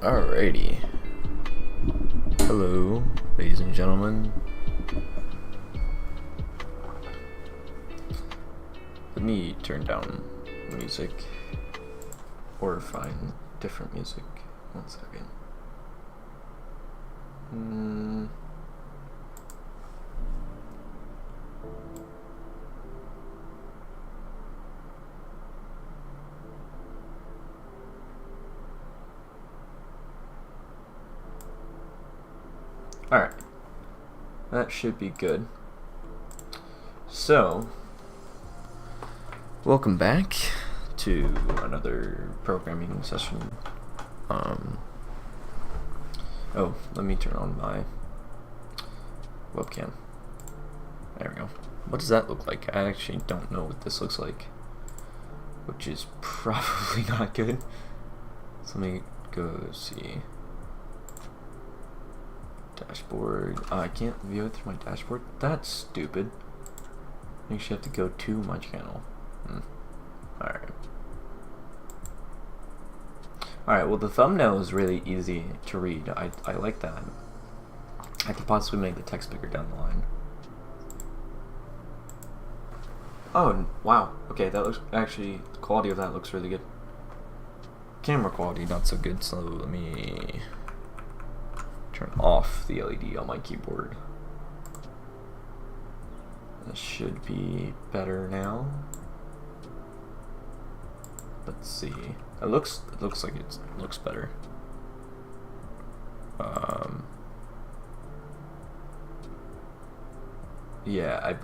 Alrighty. Hello, ladies and gentlemen. Let me turn down music or find different music. 1 second. Alright, that should be good. So, welcome back to another programming session. Oh, let me turn on my webcam. There we go. What does that look like? I actually don't know what this looks like, which is probably not good. So let me go see. Dashboard. I can't view it through my dashboard. That's stupid. I actually have to go to my channel. Alright. Alright, well the thumbnail is really easy to read. I like that. I could possibly make the text bigger down the line. Oh, wow. Okay, that looks actually, the quality of that looks really good. Camera quality not so good, so let me turn off the LED on my keyboard. This should be better now. Let's see. It looks like it looks better. Yeah.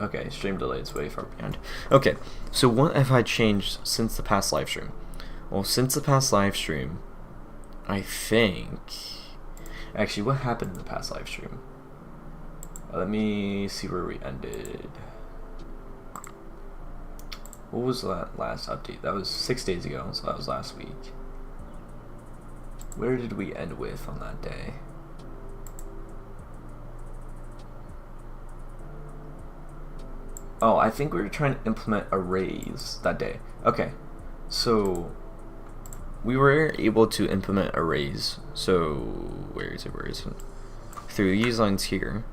Okay, stream delay is way far behind. Okay, so what have I changed since the past live stream? Well, since the past live stream, I think... Actually, what happened in the past live stream? Let me see where we ended. What was that last update? That was 6 days ago, so that was last week. Where did we end with on that day? Oh, I think we were trying to implement arrays that day. Okay, so we were able to implement arrays. So where is it? Through these lines here.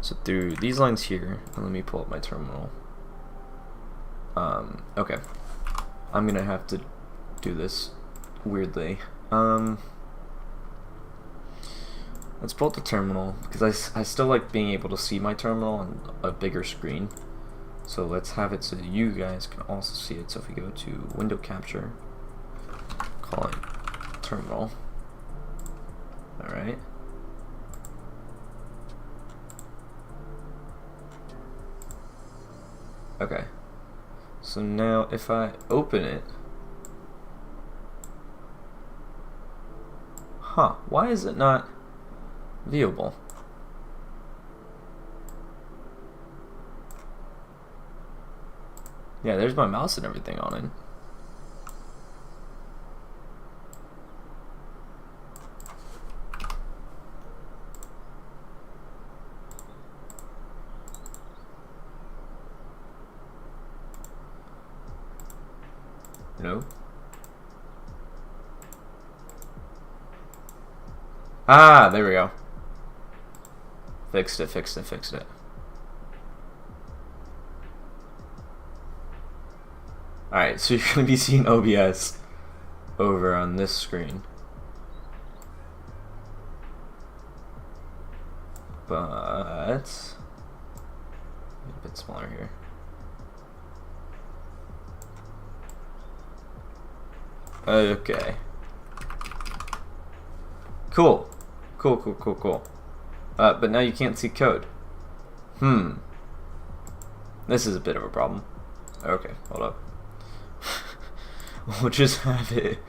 So through these lines here, and let me pull up my terminal. Okay, I'm gonna have to do this weirdly. Let's pull up the terminal because I still like being able to see my terminal on a bigger screen. So let's have it so that you guys can also see it. So if we go to window capture, call it terminal. All right. Okay. So now if I open it, why is it not viewable? Yeah, there's my mouse and everything on it. No. Ah, there we go. Fixed it. Alright, so you're going to be seeing OBS over on this screen. But a bit smaller here. Okay. Cool. But now you can't see code. This is a bit of a problem. Okay, hold up. We'll just have it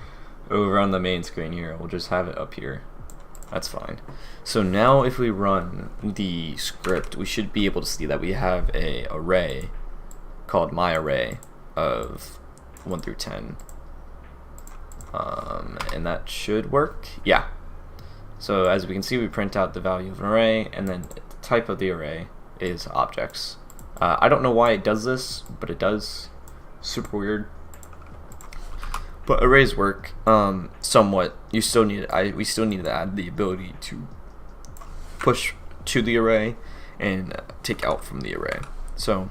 over on the main screen here. We'll just have it up here. That's fine. So now if we run the script, we should be able to see that we have an array called myArray of 1 through 10. And that should work. Yeah. So as we can see, we print out the value of an array, and then the type of the array is objects. I don't know why it does this, but it does. Super weird. But arrays work somewhat. We still need to add the ability to push to the array and take out from the array. So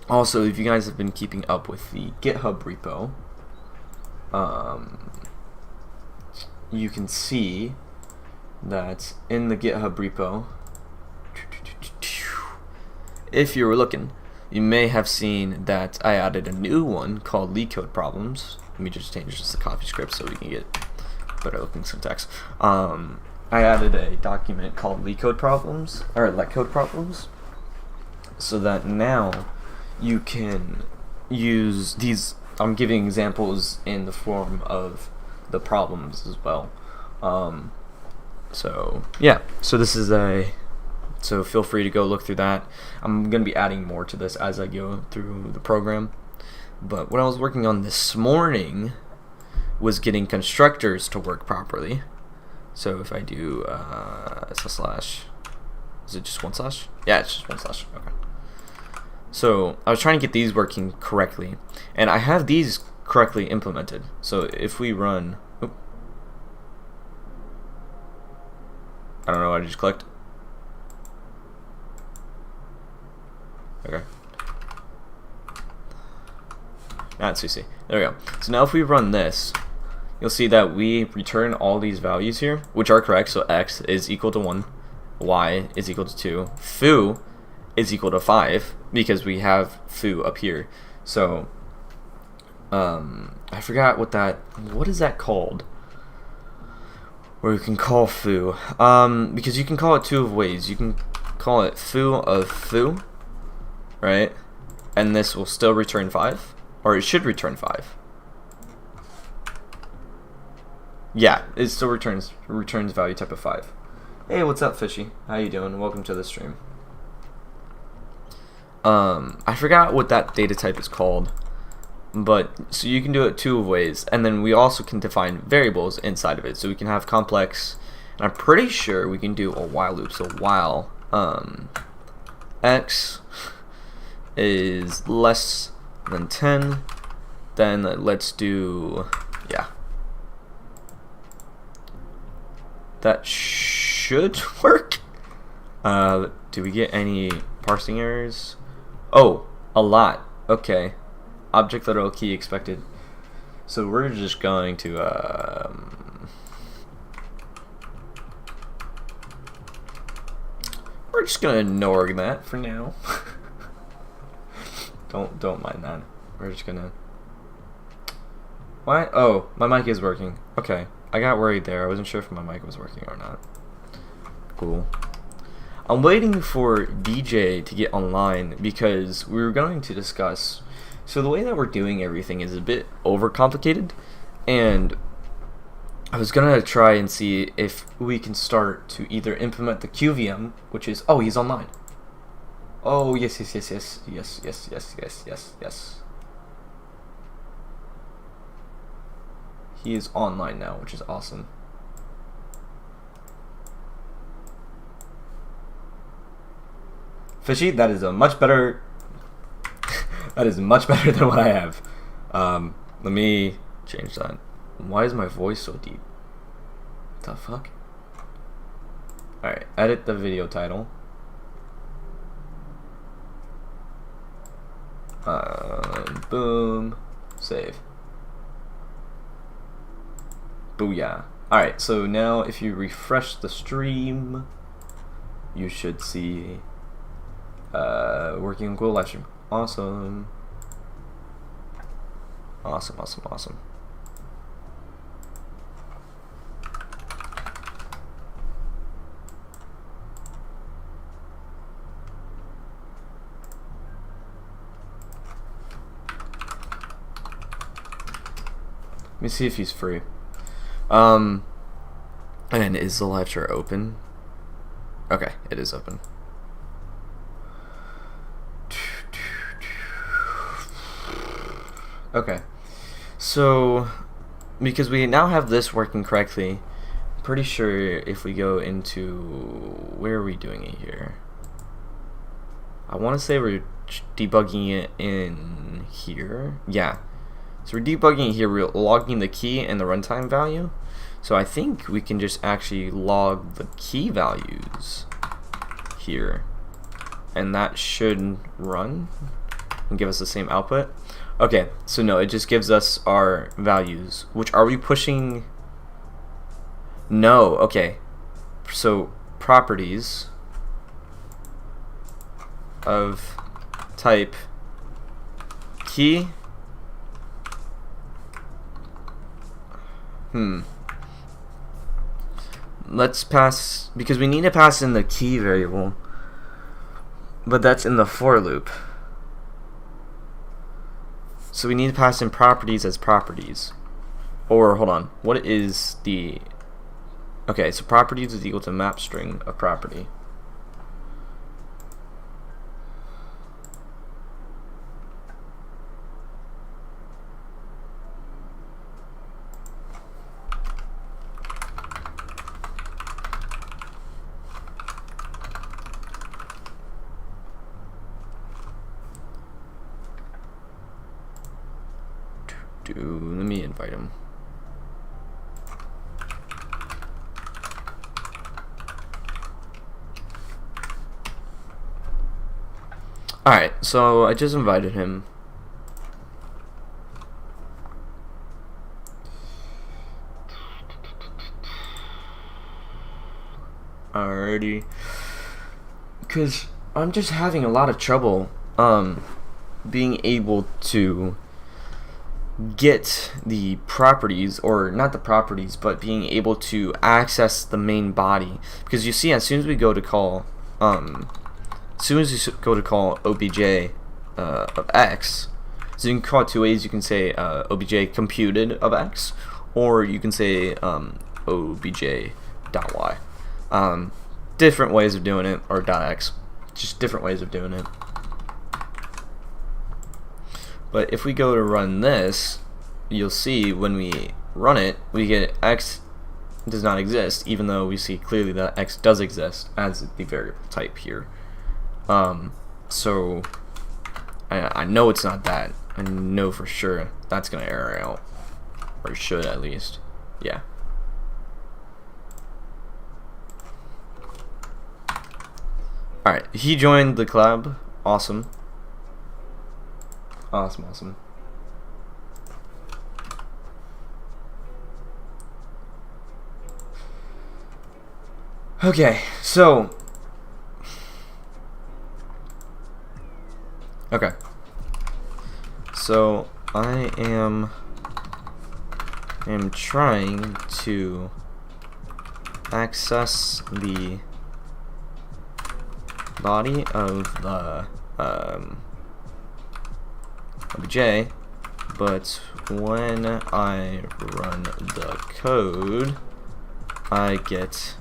also, if you guys have been keeping up with the GitHub repo, you can see that in the GitHub repo, if you were looking, you may have seen that I added a new one called LeetCode Problems. Let me just change this to CoffeeScript so we can get better looking syntax. I added a document called LeetCode Problems, or LetCode Problems, so that now you can use these. I'm giving examples in the form of the problems as well. So yeah, so this is so feel free to go look through that. I'm going to be adding more to this as I go through the program. But what I was working on this morning was getting constructors to work properly. So if I do // is it just one slash? Yeah, it's just one slash. Okay. So I was trying to get these working correctly, and I have these correctly implemented. So if we run, I don't know what I just clicked. Okay. Not CC. There we go. So now if we run this, you'll see that we return all these values here, which are correct. So x is equal to 1, y is equal to 2, foo is equal to 5, because we have foo up here. So I forgot what is that called? Where you can call foo, because you can call it two ways. You can call it foo of foo, right? And this will still return 5, or it should return 5. Yeah, it still returns value type of 5. Hey, what's up, Fishy? How you doing? Welcome to the stream. I forgot what that data type is called, but so you can do it two ways, and then we also can define variables inside of it. So we can have complex, and I'm pretty sure we can do a while loop. So while x is less than 10, then let's do, yeah, that should work. Do we get any parsing errors? Oh, a lot. Okay. Object literal key expected. So we're just going to we're just gonna ignore that for now. don't mind that. We're just gonna. What? Oh, my mic is working. Okay, I got worried there. I wasn't sure if my mic was working or not. Cool. I'm waiting for DJ to get online because we were going to discuss. So the way that we're doing everything is a bit overcomplicated, and I was gonna try and see if we can start to either implement the QVM, which is, oh, he's online. Oh, yes. He is online now, which is awesome. Fishy, that is a much better. That is much better than what I have. Let me change that. Why is my voice so deep? The fuck? Alright, edit the video title. Boom. Save. Booyah. Alright, so now if you refresh the stream, you should see working on Quill livestream. Awesome. Awesome. Let me see if he's free. And is the live chat open? Okay, it is open. Okay, so because we now have this working correctly, I'm pretty sure if we go into, where are we doing it here? I want to say we're debugging it in here. Yeah. So we're debugging it here. We're logging the key and the runtime value. So I think we can just actually log the key values here. And that should run and give us the same output. Okay, so no, it just gives us our values. Which are we pushing? No, okay. So properties of type key. Let's pass, because we need to pass in the key variable, but that's in the for loop. So we need to pass in properties as properties. Or hold on, what is the, okay, so properties is equal to map string of property. Let me invite him. Alright, so I just invited him. Alrighty. Because I'm just having a lot of trouble being able to get the properties, or not the properties, but being able to access the main body. Because you see, as soon as we go to call obj of x, so you can call it two ways. You can say obj computed of x, or you can say obj.y. Different ways of doing it, or .x, just different ways of doing it. But if we go to run this, you'll see when we run it, we get x does not exist, even though we see clearly that x does exist as the variable type here. So I know it's not that. I know for sure that's gonna error out, or it should at least. Yeah. Alright, he joined the club. Awesome. Awesome. Okay, so I am trying to access the body of the obj, but when I run the code, I get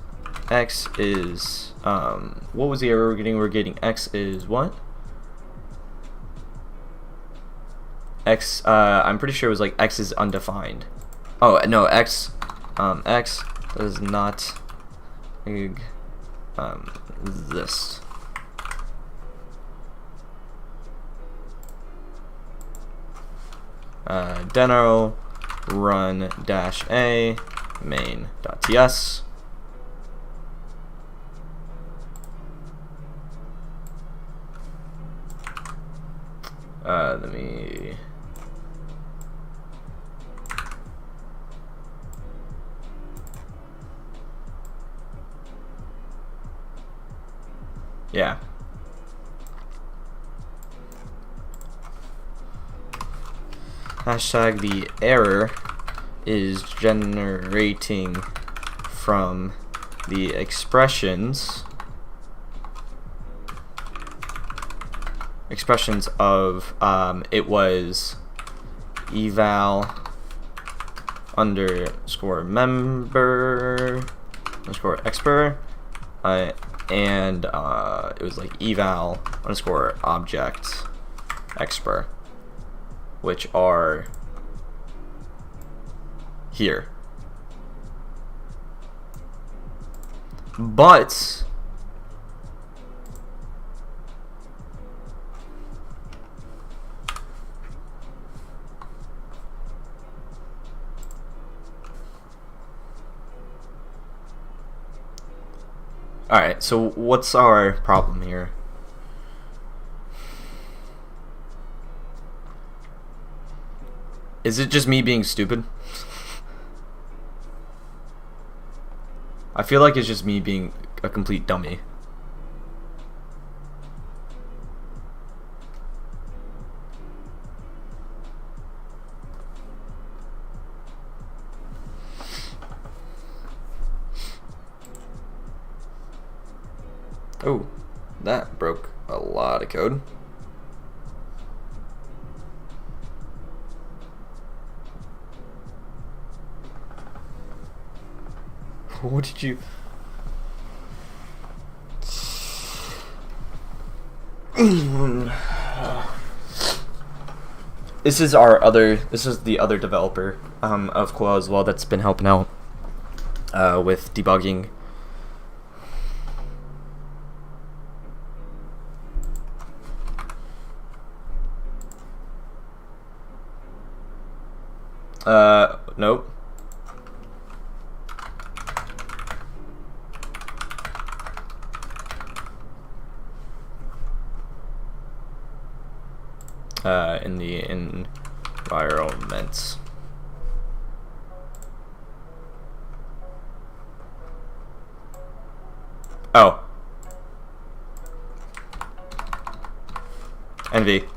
x is what was the error we're getting? We're getting x is what? X I'm pretty sure it was like x is undefined. Oh no, x does not exist. Deno run -a main.ts. Let me yeah. Hashtag the error is generating from the expressions of it was eval underscore member underscore expr and it was like eval underscore object expr, which are here. But Alright, so what's our problem here? Is it just me being stupid? I feel like it's just me being a complete dummy. Oh, that broke a lot of code. What did you... This is the other developer of Quill as well that's been helping out with debugging. Nope. In the environment. Oh. NV.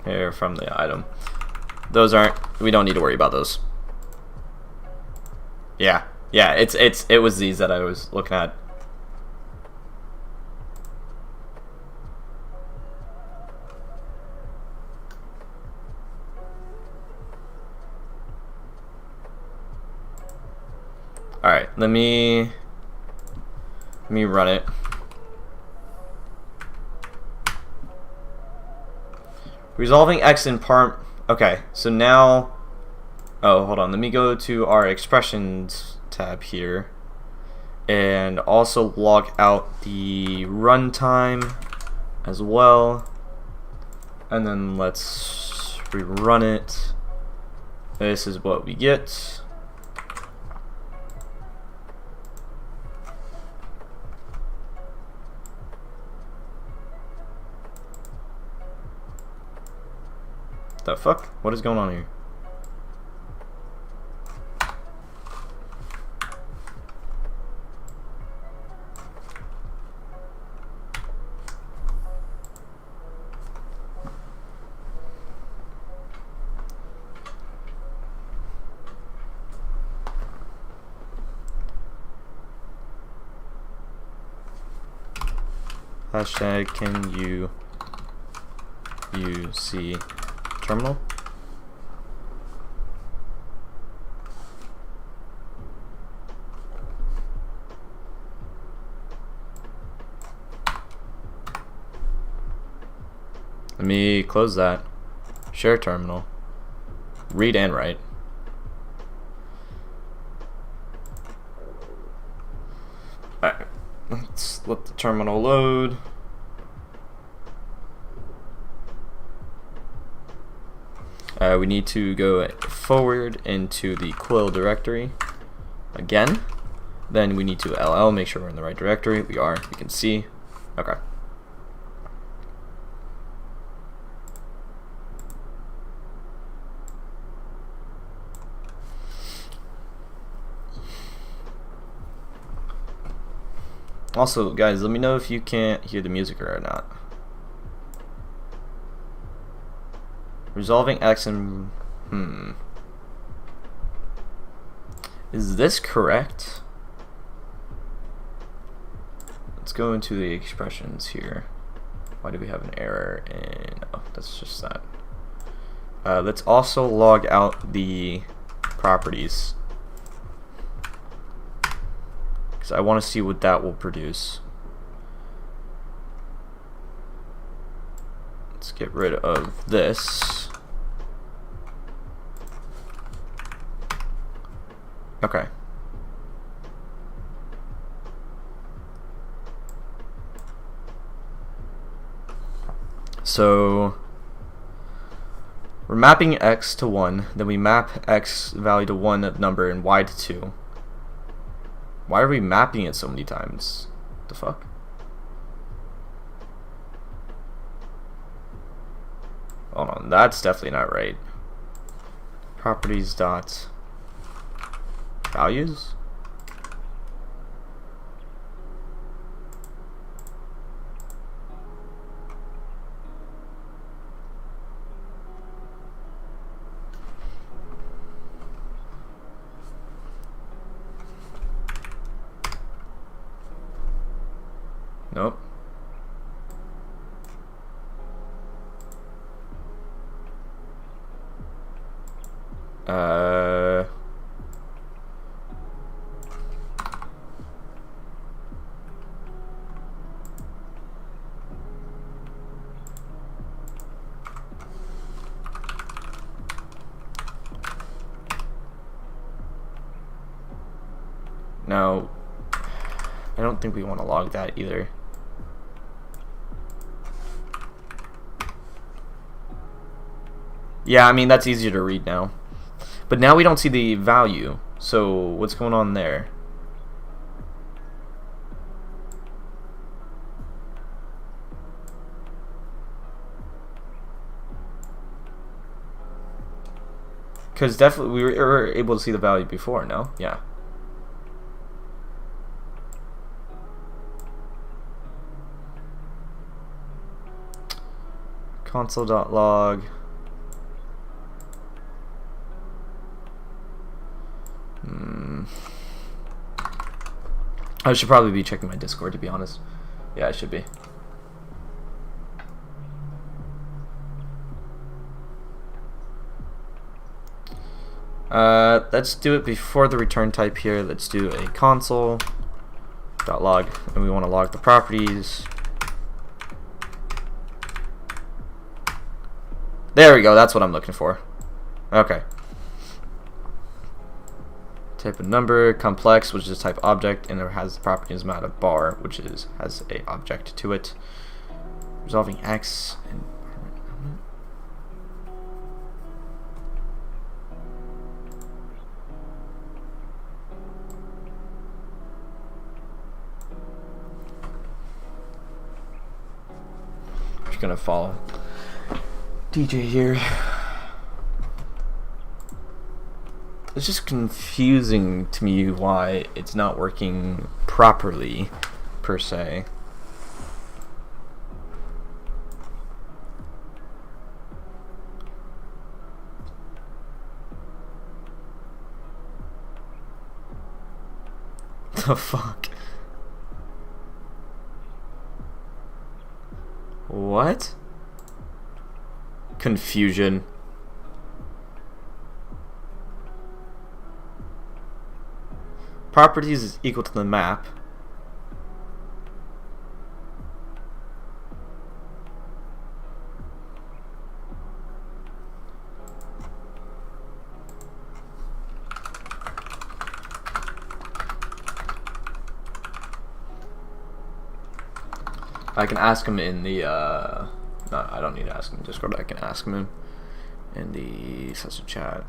Here from the item. Those aren't, we don't need to worry about those. Yeah, it was these that I was looking at. All right, let me run it. Resolving X in part. Okay, so now. Oh, hold on. Let me go to our expressions tab here and also log out the runtime as well. And then let's rerun it. This is what we get. The fuck? What is going on here? Hashtag can you see terminal? Let me close that. Share terminal. Read and write. Alright, let's let the terminal load. We need to go forward into the Quill directory again. Then we need to LL, make sure we're in the right directory. We are, you can see. Okay. Also, guys, let me know if you can't hear the music or not. Resolving X and is this correct? Let's go into the expressions here. Why do we have an error? And oh, that's just that. Let's also log out the properties, because I want to see what that will produce. Let's get rid of this. Okay. So We're mapping x to 1, then we map x value to 1 number and y to 2. Why are we mapping it so many times? The fuck? Hold on, that's definitely not right. Properties dot values? Nope. Now, I don't think we want to log that either. Yeah, I mean, that's easier to read now. But now we don't see the value. So what's going on there? Because definitely we were able to see the value before, no? Yeah. Console.log. I should probably be checking my Discord, to be honest. Yeah, I should be. Let's do it before the return type here. Let's do a console.log, and we want to log the properties. There we go, that's what I'm looking for. Okay. Type of number, complex, which is type object, and it has the properties amount of bar, which has a object to it. Resolving x and just gonna follow DJ here. It's just confusing to me why it's not working properly, per se. The fuck? What? Confusion. Properties is equal to the map. I can ask him in the no, I don't need to ask him in Discord. I can ask him in the session chat.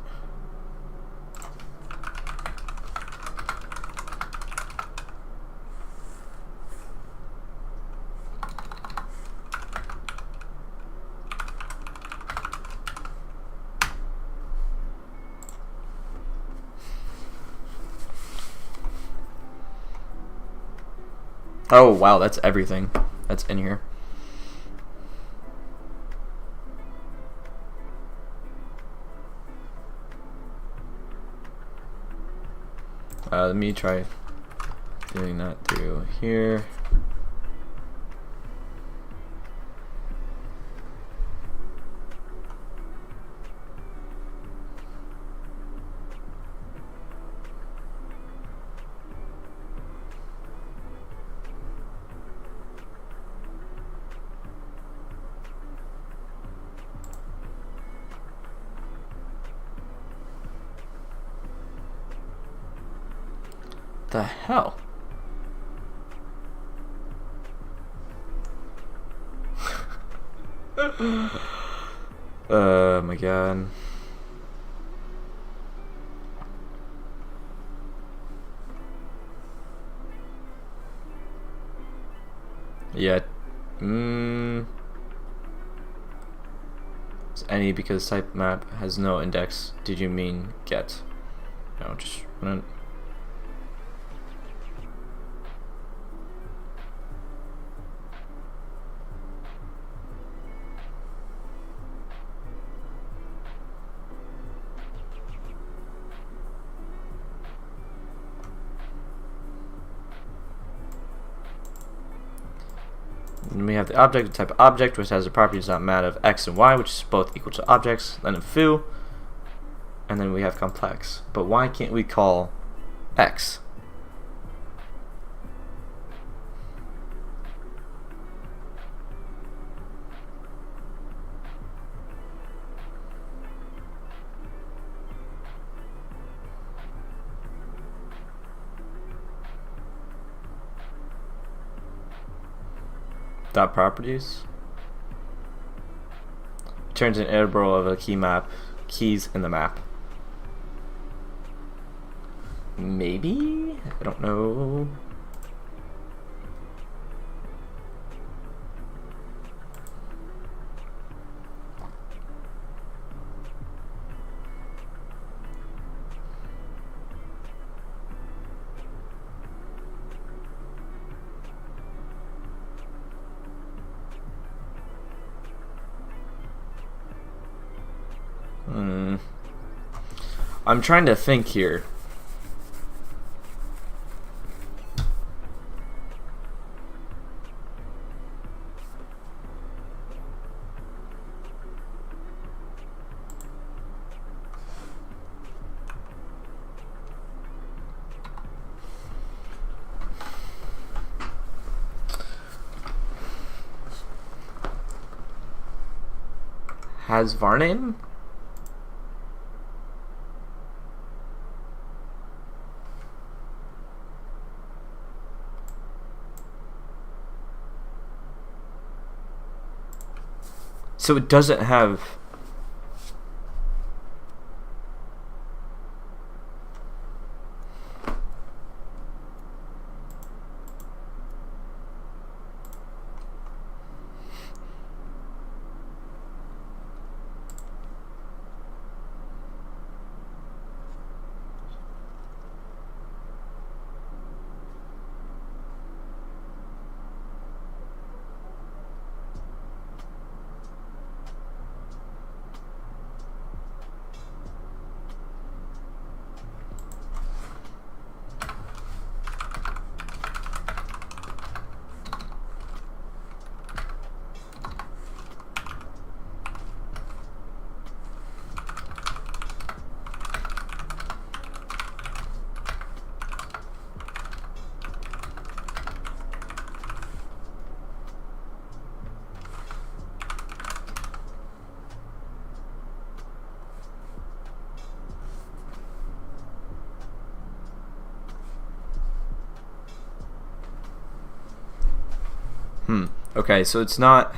Oh wow, that's everything that's in here. Let me try doing that through here. The hell? My god. Yeah. It's any because type map has no index. Did you mean get? No, just run it. And we have the object, the type of object, which has the properties not mat of x and y, which is both equal to objects, then a foo, and then we have complex. But why can't we call x? Dot properties turns an integral of a key map, keys in the map. Maybe? I don't know. I'm trying to think here. Has Varney? So it doesn't have. Okay, so it's not.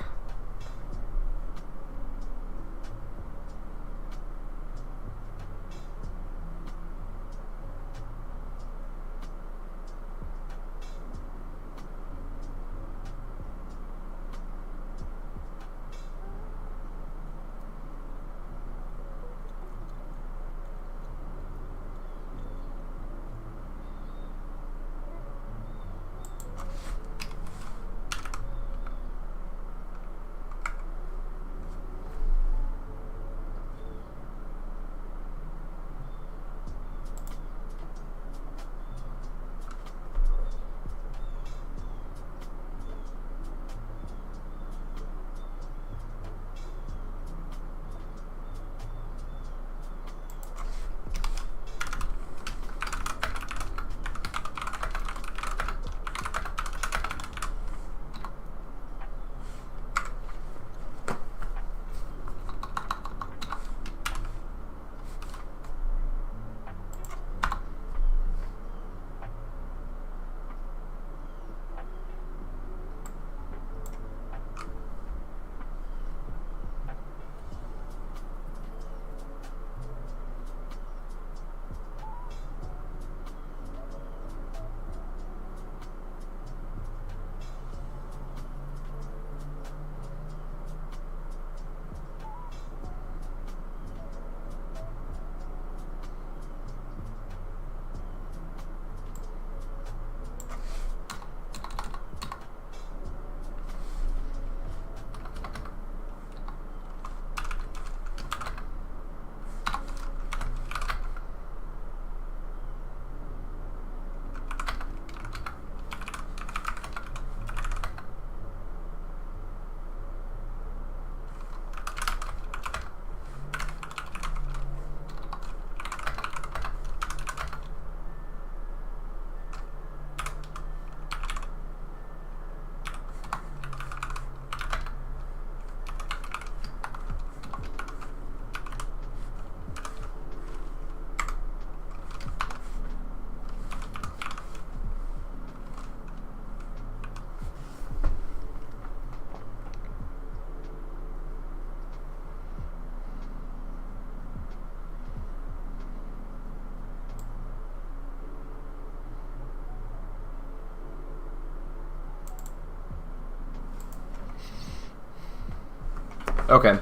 Okay,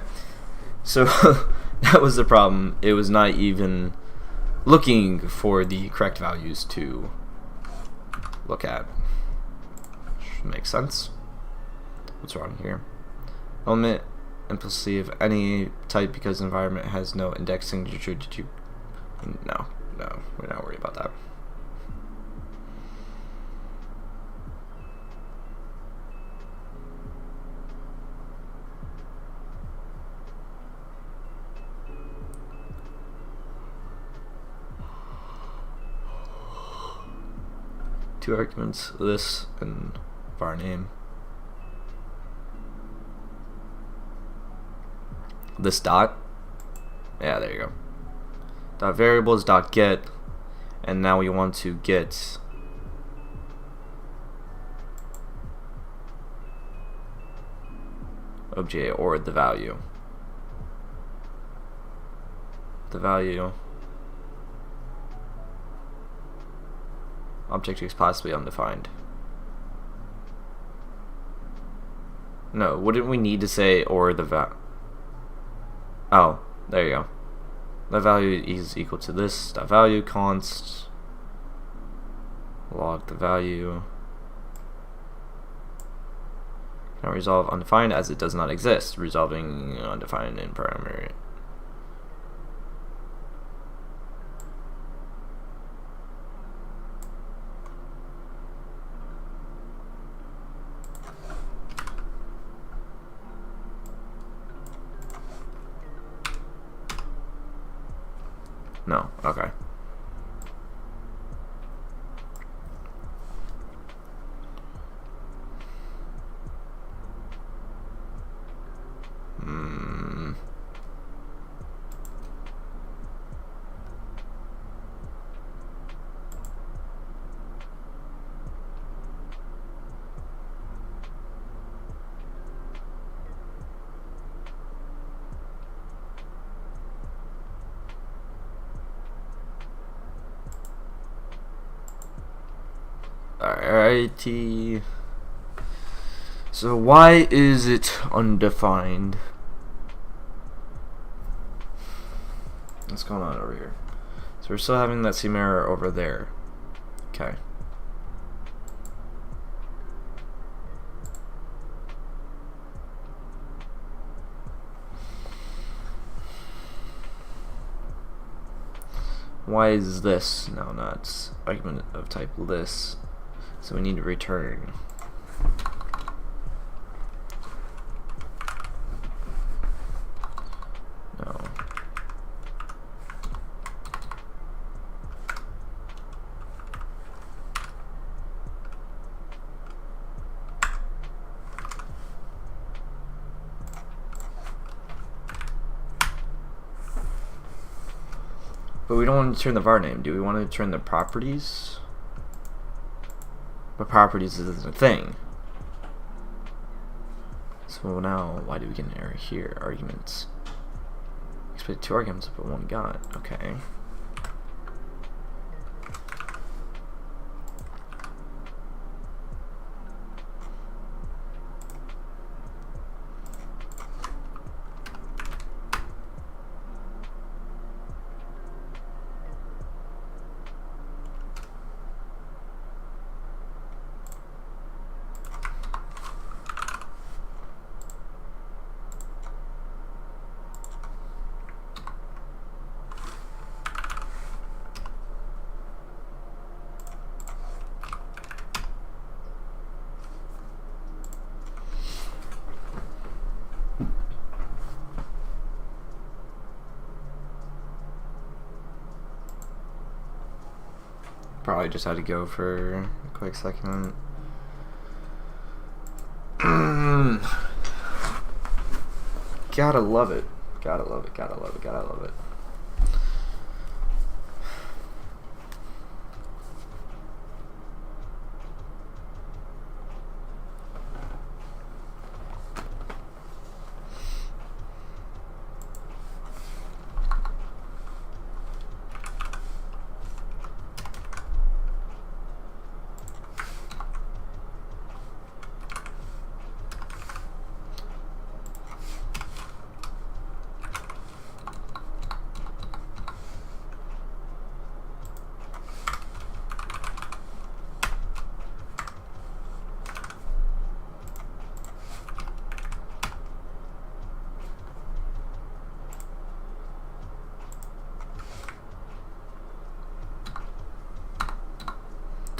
so that was the problem. It was not even looking for the correct values to look at. Which makes sense. What's wrong here? Element implicitly of any type because environment has no indexing. No, we're not worried about that. Two arguments, this and Varney. This dot, yeah, there you go. Dot variables dot get, and now we want to get obj or the value. The value. Object is possibly undefined. No, wouldn't we need to say or the oh, there you go. The value is equal to this. That value const log the value. Now resolve undefined as it does not exist. Resolving undefined in primary. No, okay. Alrighty. So why is it undefined? What's going on over here? So we're still having that same error over there. Okay. Why is this now not argument of type list? So we need to return. No. But we don't want to turn the var name. Do we want to turn the properties? But properties isn't a thing. So now, why do we get an error here? Arguments. Expect 2 arguments, but 1 got. Okay. Probably just had to go for a quick second. Gotta love it. Gotta love it. Gotta love it. Gotta love it.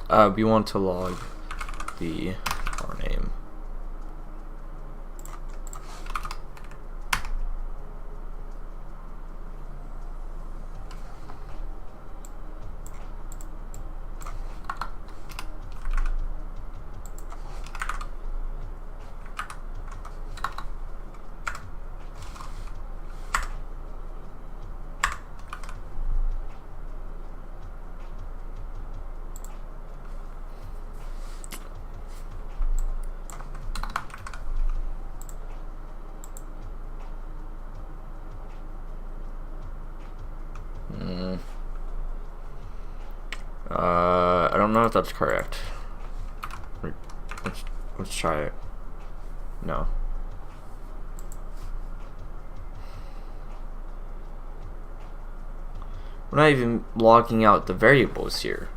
We want to log the var name. I don't know if that's correct. Let's try it. No. We're not even logging out the variables here.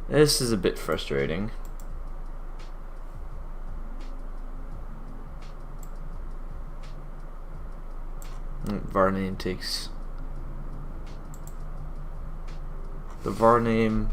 This is a bit frustrating. Var name takes the var name.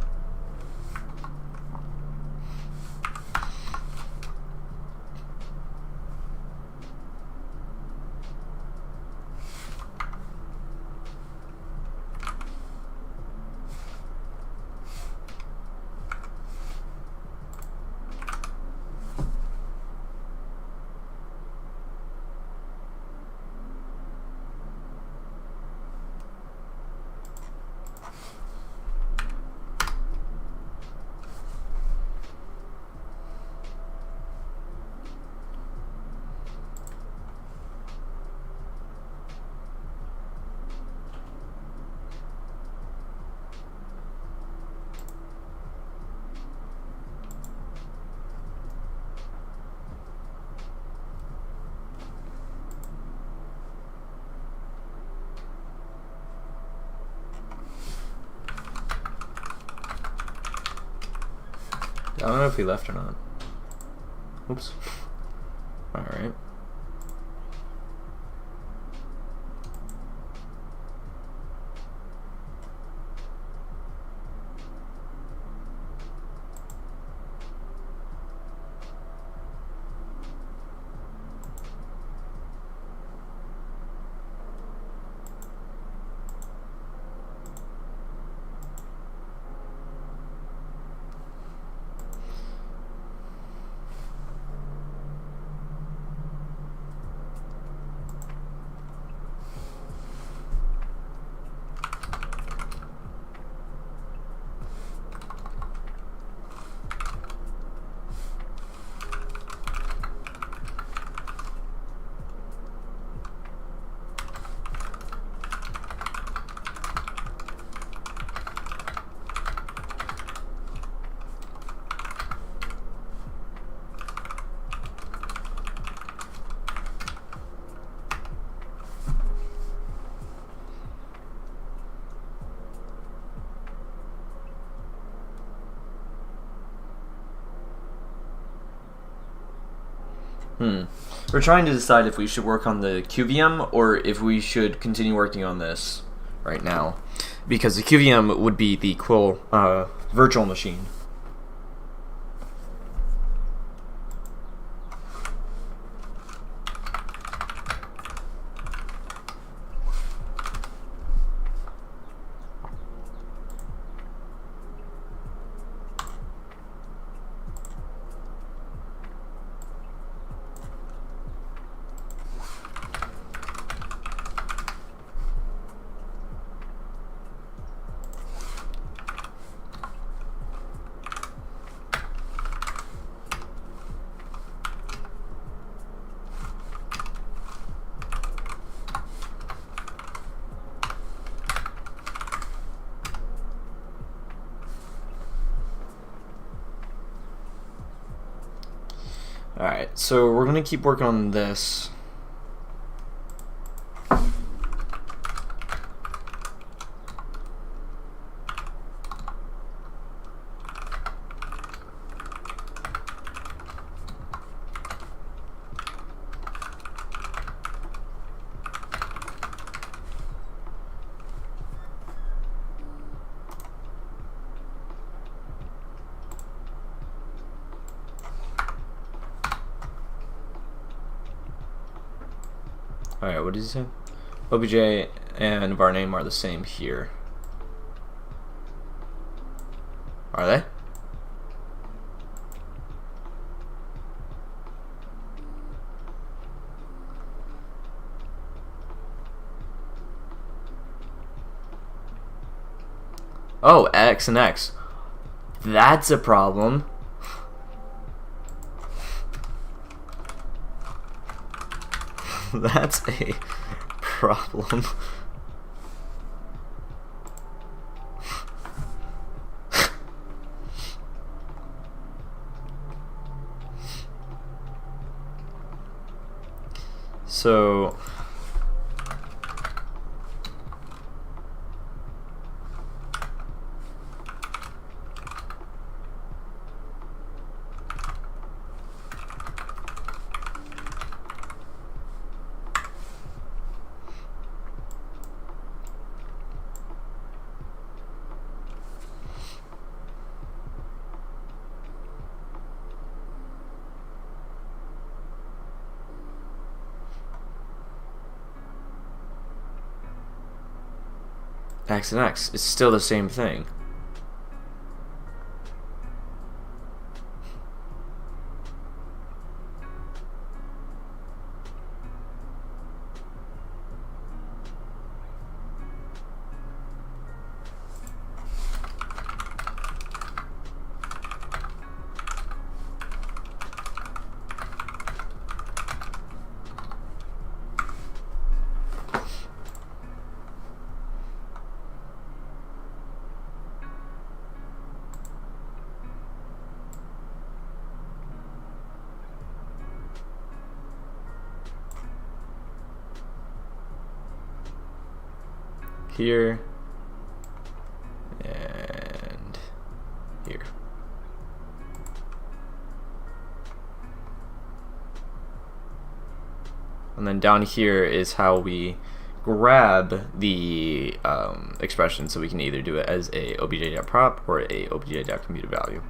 I don't know if he left or not. Oops. Alright. We're trying to decide if we should work on the QVM or if we should continue working on this right now, because the QVM would be the Quill virtual machine. Alright, so we're going to keep working on this. Alright, what does he say? OBJ and Varney are the same here. Are they? Oh, X and X. That's a problem. That's a problem. So X and X is still the same thing. Here and here. And then down here is how we grab the expression, so we can either do it as a obj.prop or a obj.computed value.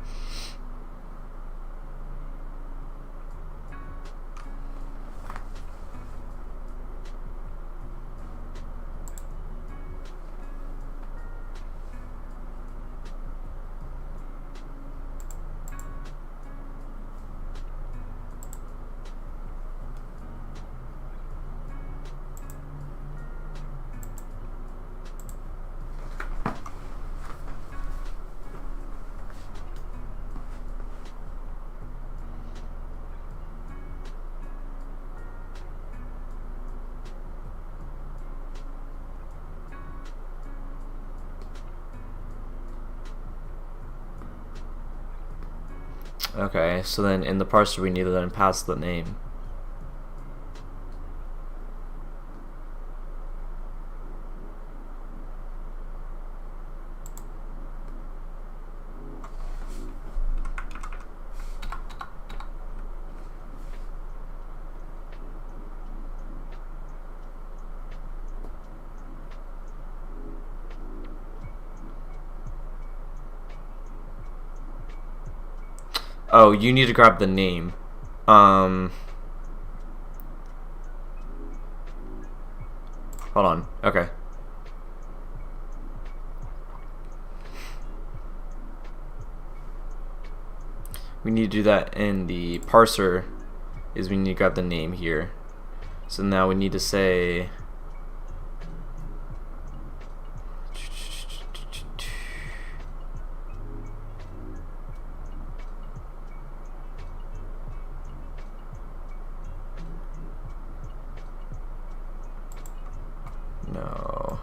Okay, so then in the parser we need to then pass the name. Oh, you need to grab the name. Hold on. Okay. We need to do that in the parser. Is we need to grab the name here. So now we need to say no.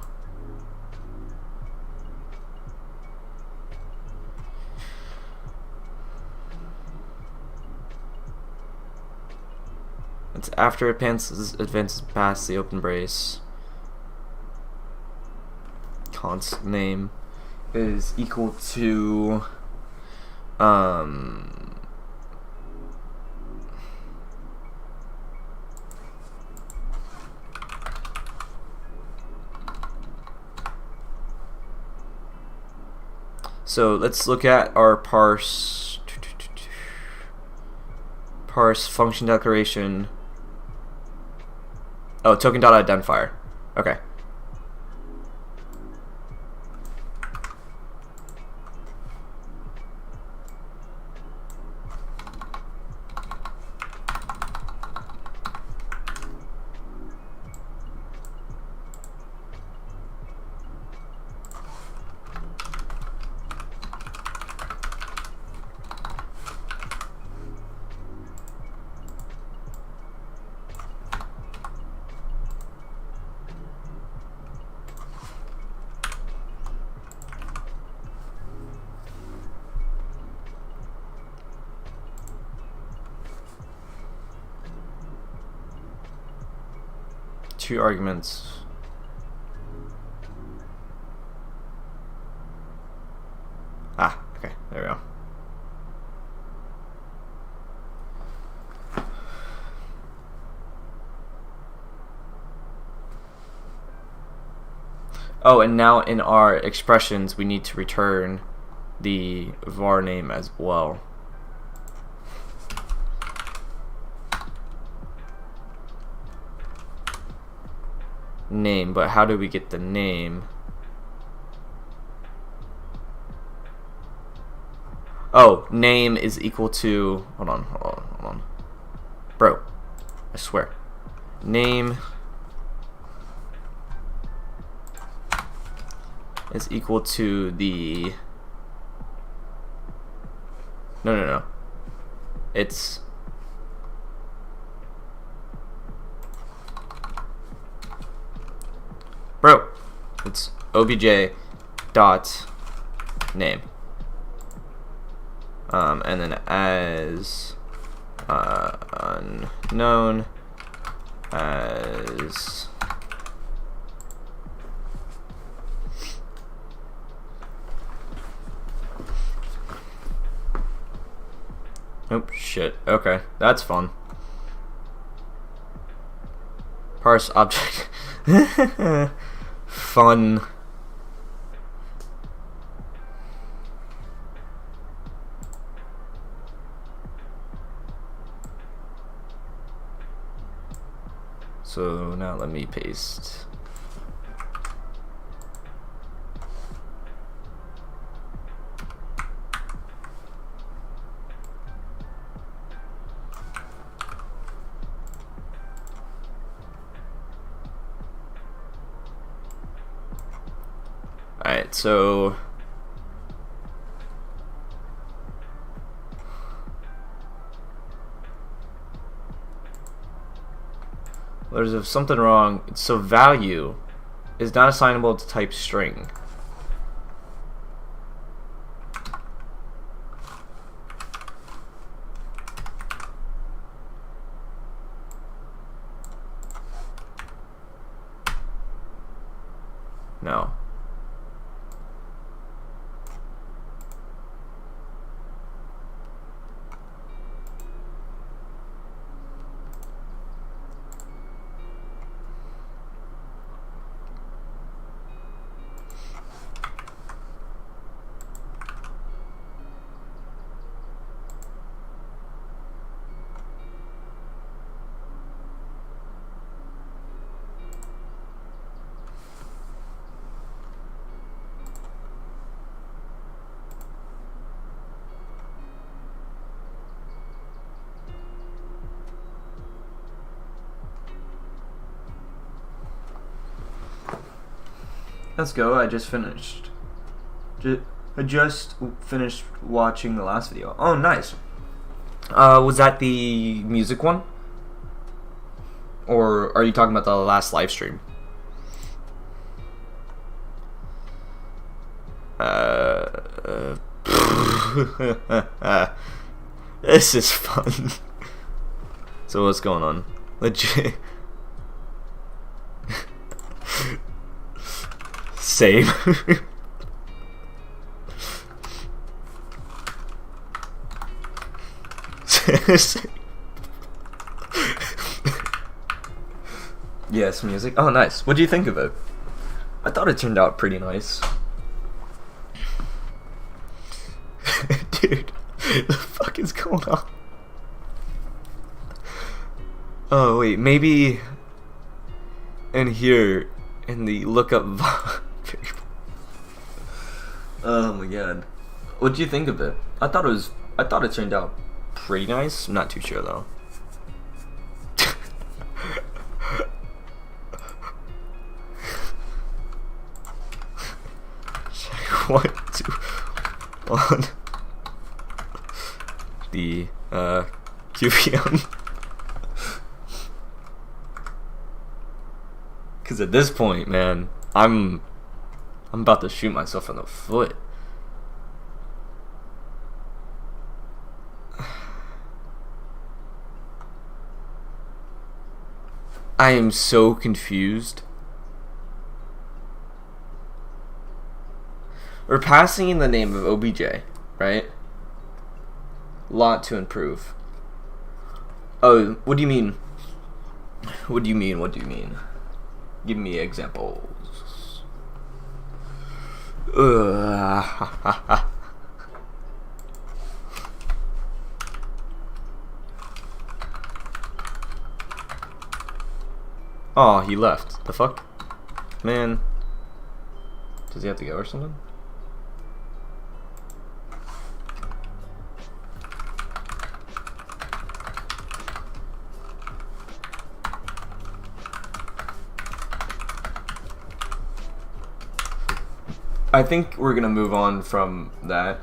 It's after it advances past the open brace. Const name is equal to so let's look at our parse function declaration. Oh, token.identifier. Okay. Two arguments. Ah, okay, there we go. Oh, and now in our expressions, we need to return the var name as well. Name, but how do we get the name? Oh, name is equal to, hold on. Bro, I swear. Name is equal to the, no. It's, bro, it's obj dot name, and then as unknown as oh shit, okay, that's fun. Parse object. Fun. So now let me paste. Alright, so there's something wrong. So value is not assignable to type string. No. Let's go. I just finished watching the last video. Oh, nice. Was that the music one? Or are you talking about the last live stream? This is fun. So what's going on? Legit. Same. Yes, music. Oh, nice. What do you think of it? I thought it turned out pretty nice. Dude, the fuck is going on? Oh, wait, maybe and here in the lookup variable. Oh my god. What do you think of it? I thought it turned out pretty nice. I'm not too sure though. 1, 2, 1. The QVM. Because at this point, man, I'm about to shoot myself in the foot. I am so confused. We're passing in the name of OBJ, right? Lot to improve. Oh, what do you mean? What do you mean? What do you mean? Give me examples. Oh, he left. The fuck? Man. Does he have to go or something? I think we're gonna move on from that.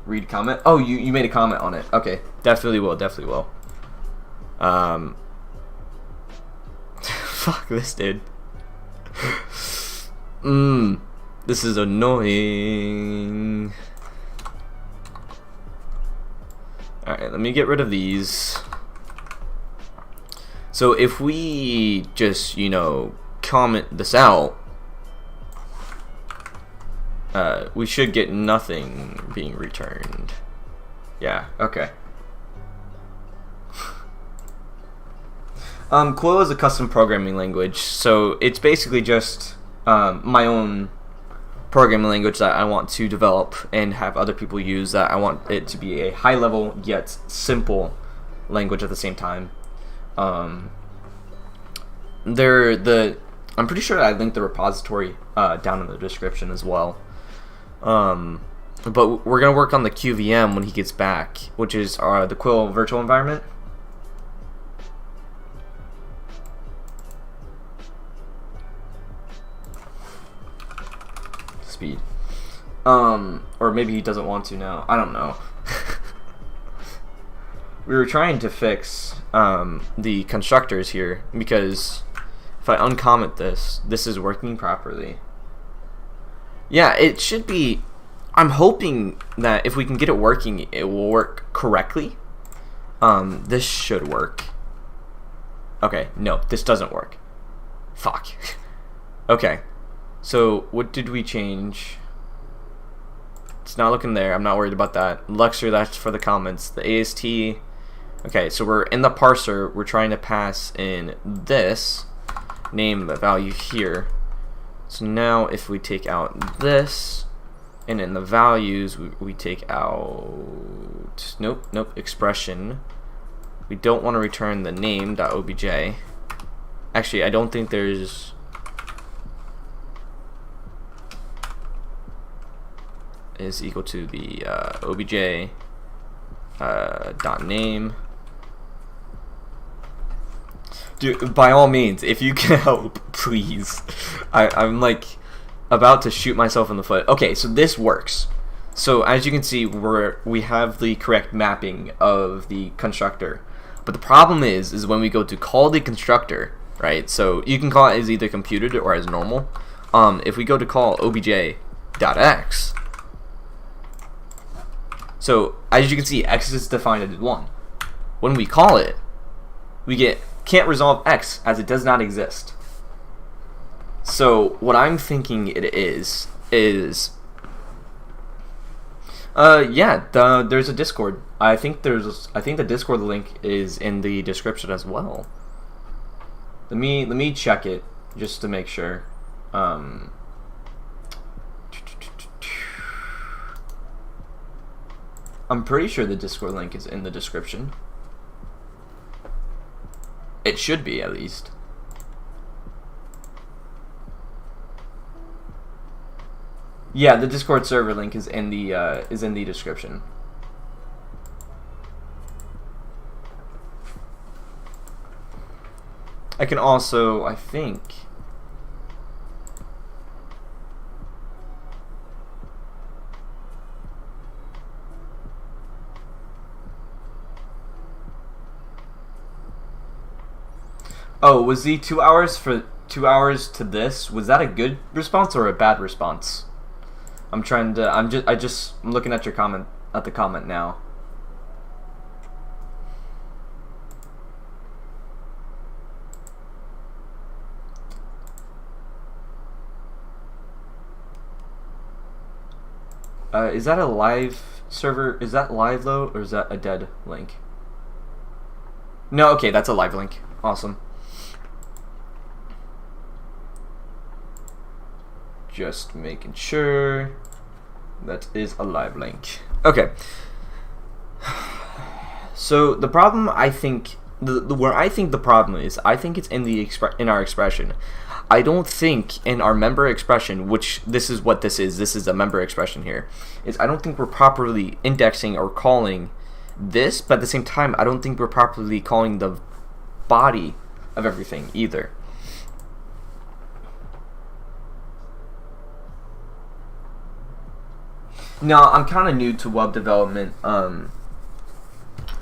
Read comment. Oh, you made a comment on it. Okay, definitely will. Definitely will. Fuck this, dude. This is annoying. Alright, let me get rid of these. So if we just, you know, comment this out, we should get nothing being returned. Yeah, okay. Quill is a custom programming language, so it's basically just my own programming language that I want to develop and have other people use. That I want it to be a high level yet simple language at the same time. I'm pretty sure I linked the repository down in the description as well. But we're gonna work on the QVM when he gets back, which is the Quill virtual environment. Speed. Or maybe he doesn't want to now. I don't know. We were trying to fix the constructors here, because if I uncomment this is working properly. Yeah, it should be. I'm hoping that if we can get it working, it will work correctly. This should work. Okay, no, this doesn't work. Fuck. Okay, so what did we change? It's not looking there. I'm not worried about that. Luxor, that's for the comments. The AST. Okay, so we're in the parser. We're trying to pass in this name value here. So now if we take out this, and in the values we take out, nope, expression. We don't want to return the name.obj. Actually, I don't think there's is equal to the obj dot name. Dude, by all means, if you can help, please. I'm like about to shoot myself in the foot. Okay, so this works. So as you can see, we have the correct mapping of the constructor. But the problem is when we go to call the constructor, right? So you can call it as either computed or as normal. If we go to call obj.x, so as you can see, x is defined as 1. When we call it, we get can't resolve x as it does not exist. So what I'm thinking it is yeah, there's a Discord. I think the Discord link is in the description as well. Let me check it just to make sure. I'm pretty sure the Discord link is in the description. It should be, at least. Yeah, the Discord server link is in the description. I can also, I think. Oh, was the 2 hours for 2 hours to this? Was that a good response or a bad response? I'm trying to. I'm looking at your comment, at the comment now. Is that a live server? Is that live though, or is that a dead link? No, okay, that's a live link. Awesome. Just making sure that is a live link. Okay. So the problem, I think, where I think the problem is, I think it's in in our expression. I don't think in our member expression, which this is what this is a member expression here, is I don't think we're properly indexing or calling this, but at the same time, I don't think we're properly calling the body of everything either. No, I'm kind of new to web development. I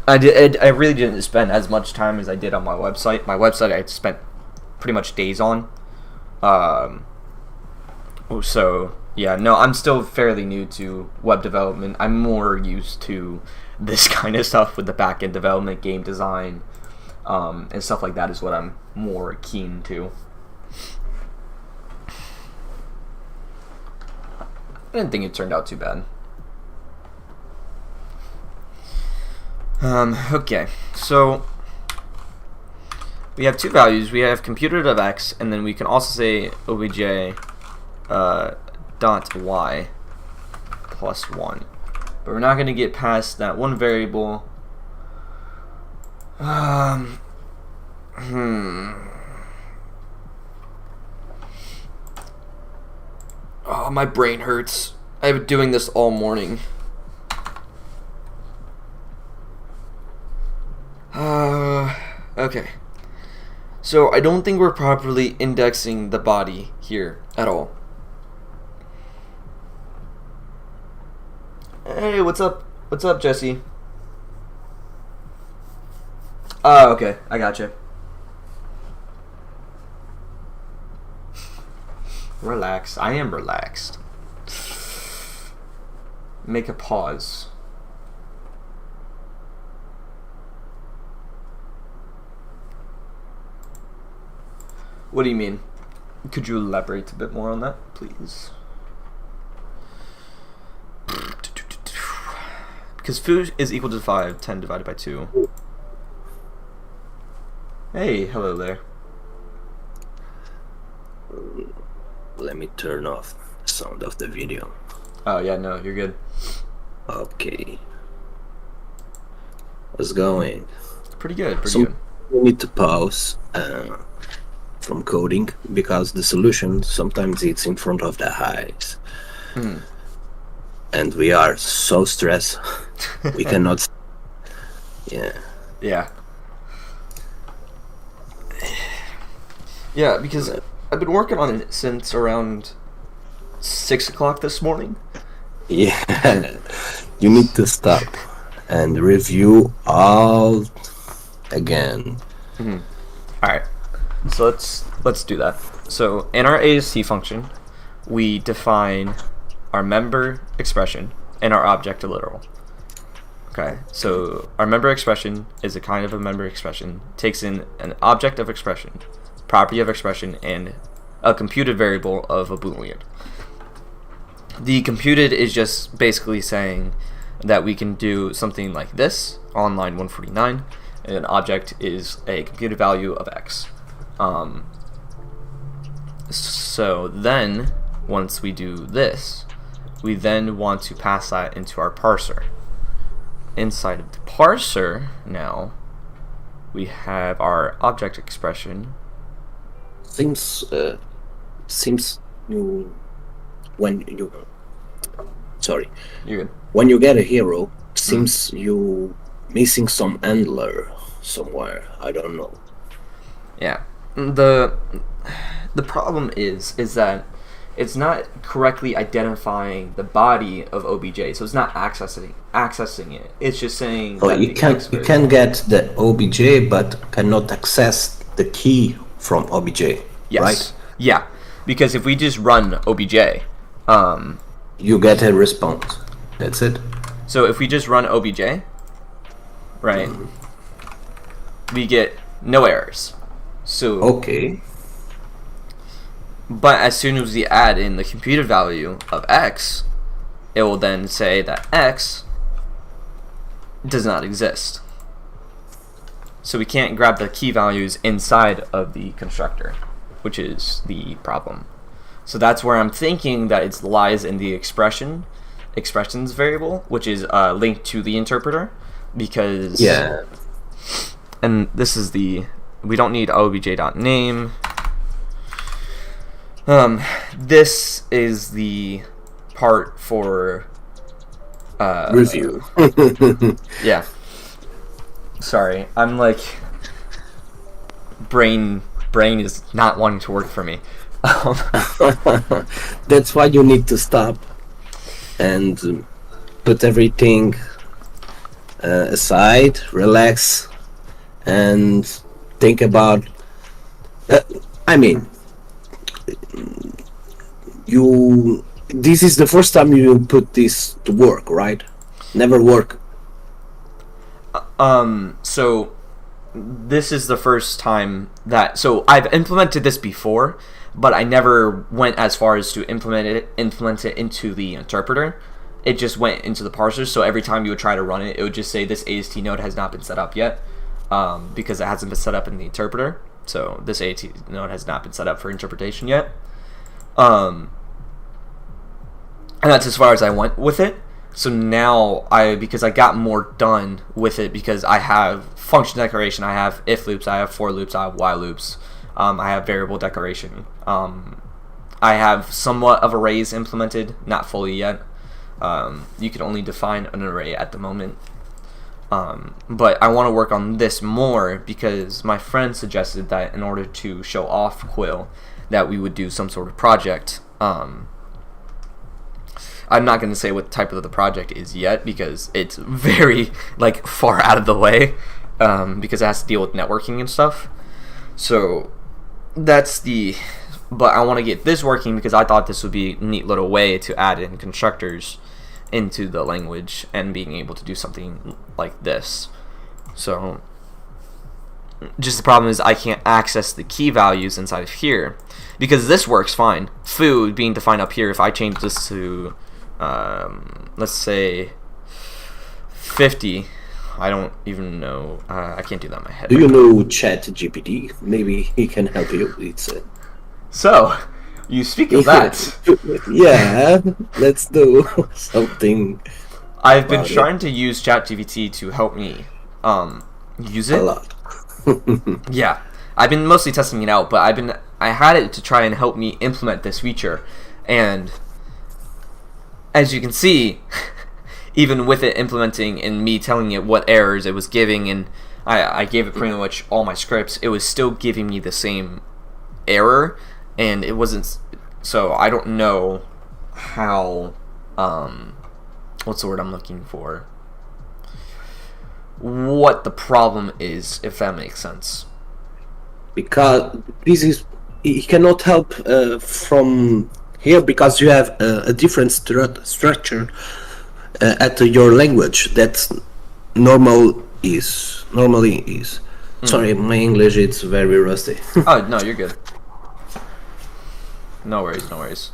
really didn't spend as much time as I did on my website. My website I spent pretty much days on. So yeah, no, I'm still fairly new to web development. I'm more used to this kind of stuff with the back-end development, game design, and stuff like that is what I'm more keen to. I didn't think it turned out too bad. Okay, so we have two values. We have computed of x, and then we can also say obj dot y plus 1. But we're not going to get past that one variable. Oh, my brain hurts. I've been doing this all morning. Okay. So I don't think we're properly indexing the body here at all. Hey, what's up? What's up, Jesse? Oh, okay. I gotcha. Relax. I am relaxed. Make a pause. What do you mean? Could you elaborate a bit more on that, please? Because foo is equal to 5, 10 divided by 2. Hey, hello there. Let me turn off the sound of the video. Oh, yeah, no, you're good. Okay. What's going? Pretty good, pretty So good. we need to pause from coding because the solution sometimes it's in front of the eyes. And we are so stressed we cannot. Yeah. Yeah, because I've been working on it since around 6 o'clock this morning. Yeah. You need to stop and review all again. Alright, so let's do that. So in our AST function, we define our member expression and our object literal. Okay, so our member expression is a kind of a member expression, takes in an object of expression, property of expression, and a computed variable of a Boolean. The computed is just basically saying that we can do something like this on line 149, and an object is a computed value of x. So then, once we do this, we then want to pass that into our parser. Inside of the parser, now, we have our object expression. Seems you when you sorry. You're good. When you get a hero, seems you missing some handler somewhere. I don't know. Yeah. The problem is that it's not correctly identifying the body of OBJ, so it's not accessing it. It's just saying Oh, that you can get the OBJ, but cannot access the key from OBJ. Yes. Right? Yeah. Because if we just run OBJ, you get a response. That's it. So if we just run OBJ, right, we get no errors. So okay. But as soon as we add in the computed value of x, it will then say that x does not exist. So we can't grab the key values inside of the constructor, which is the problem. So that's where I'm thinking that it lies in the expressions variable, which is linked to the interpreter, because yeah. And this is we don't need obj.name. This is the part for review. Yeah. Sorry, I'm like brain is not wanting to work for me. That's why you need to stop and put everything aside, relax, and think about. I mean, this is the first time you put this to work, right? Never work. So this is the first time that, so I've implemented this before, but I never went as far as to implement it into the interpreter. It just went into the parser, so every time you would try to run it, it would just say this AST node has not been set up yet, because it hasn't been set up in the interpreter. So this AST node has not been set up for interpretation yet. And that's as far as I went with it. So now, because I got more done with it, because I have function declaration, I have if loops, I have for loops, I have while loops, I have variable declaration. I have somewhat of arrays implemented, not fully yet. You can only define an array at the moment. But I want to work on this more because my friend suggested that in order to show off Quill, that we would do some sort of project. I'm not going to say what type of the project is yet because it's very far out of the way, because it has to deal with networking and stuff. So but I want to get this working because I thought this would be a neat little way to add in constructors into the language and being able to do something like this. So just the problem is I can't access the key values inside of here, because this works fine. Food being defined up here, if I change this to let's say 50, I don't even know, I can't do that in my head. Do you know ChatGPT? Maybe he can help you. It's so you speak of that. Yeah, let's do something. I've been trying to use ChatGPT to help me use it A lot. Yeah, I've been mostly testing it out, but I had it to try and help me implement this feature, and as you can see, even with it implementing and me telling it what errors it was giving, and I gave it pretty much all my scripts, it was still giving me the same error, and it wasn't. So I don't know how. What's the word I'm looking for? What the problem is, if that makes sense. Because he cannot help from here because you have a different structure at your language that normally is. Sorry, my English is very rusty. Oh no, you're good. No worries.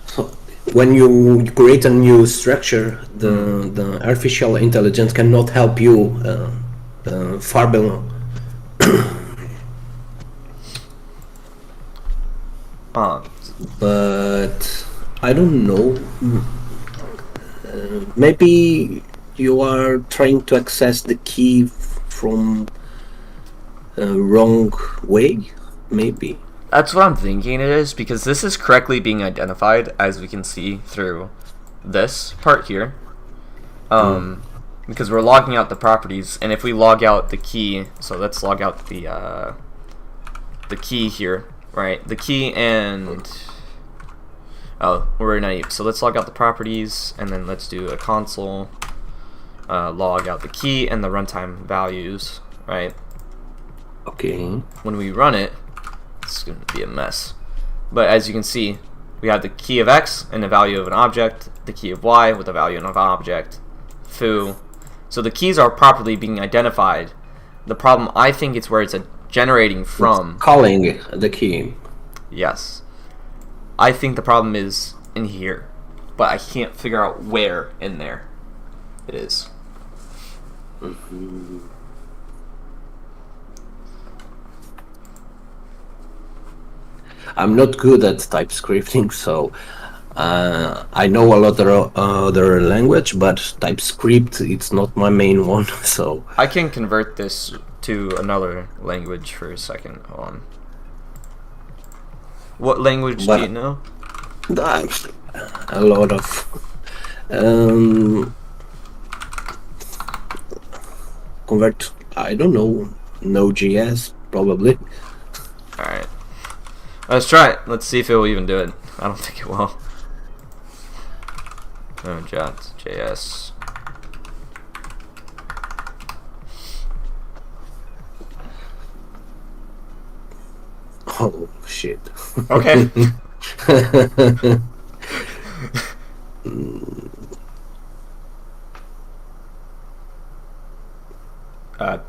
So when you create a new structure, the artificial intelligence cannot help you far below. But I don't know. Maybe you are trying to access the key from wrong way. Maybe. That's what I'm thinking it is, because this is correctly being identified, as we can see through this part here, because we're logging out the properties, and if we log out the key, so let's log out the key here, right? The key and we're naive. So let's log out the properties, and then let's do a console log out the key and the runtime values, right? Okay. When we run it, it's going to be a mess. But as you can see, we have the key of X and the value of an object, the key of Y with the value of an object, foo. So the keys are properly being identified. The problem, I think, it's where it's generating from. It's calling the key. Yes. I think the problem is in here, but I can't figure out where in there it is. I'm not good at typescripting, so I know a lot of other language, but TypeScript, it's not my main one. So I can convert this to another language for a second. Hold on. What language do you know? A lot of convert. I don't know. Node.js probably. All right. Let's try it. Let's see if it will even do it. I don't think it will. Node.js. Oh shit. Okay.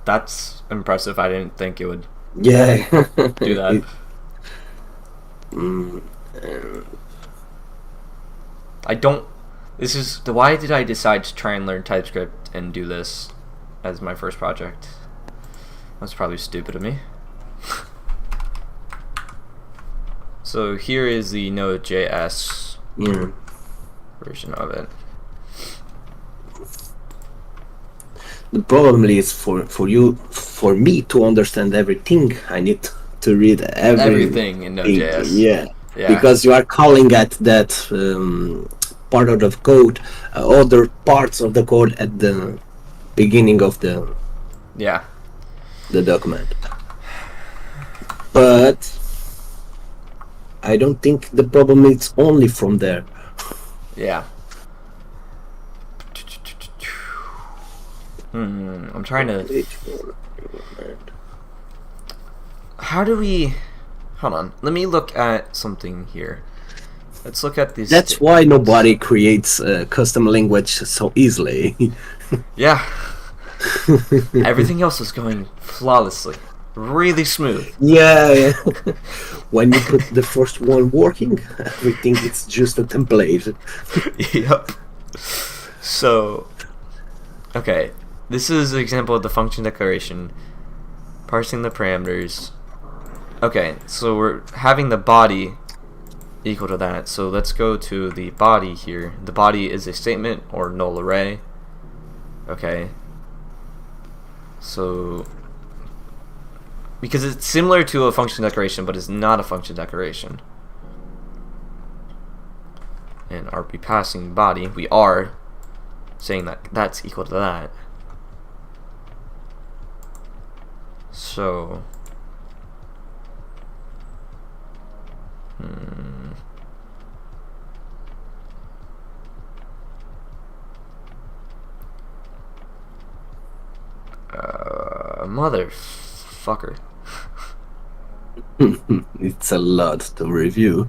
That's impressive. I didn't think it would do that. I don't. This is why did I decide to try and learn TypeScript and do this as my first project? That's probably stupid of me. So here is the Node.js version of it. The problem is for me to understand everything, I need to read everything in Node.js. Yeah, because you are calling at that part of the code, other parts of the code at the beginning of the document. But I don't think the problem is only from there. Yeah. I'm trying to. How do we? Hold on. Let me look at something here. Let's look at this. That's why nobody creates a custom language so easily. Yeah. Everything else is going flawlessly, really smooth. Yeah. When you put the first one working, everything is just a template. Yep. So, okay. This is an example of the function declaration, parsing the parameters. Okay, so we're having the body equal to that. So let's go to the body here. The body is a statement or null array. Okay. So, because it's similar to a function declaration, but it's not a function declaration. And are we passing body? We are saying that that's equal to that. So motherfucker. It's a lot to review.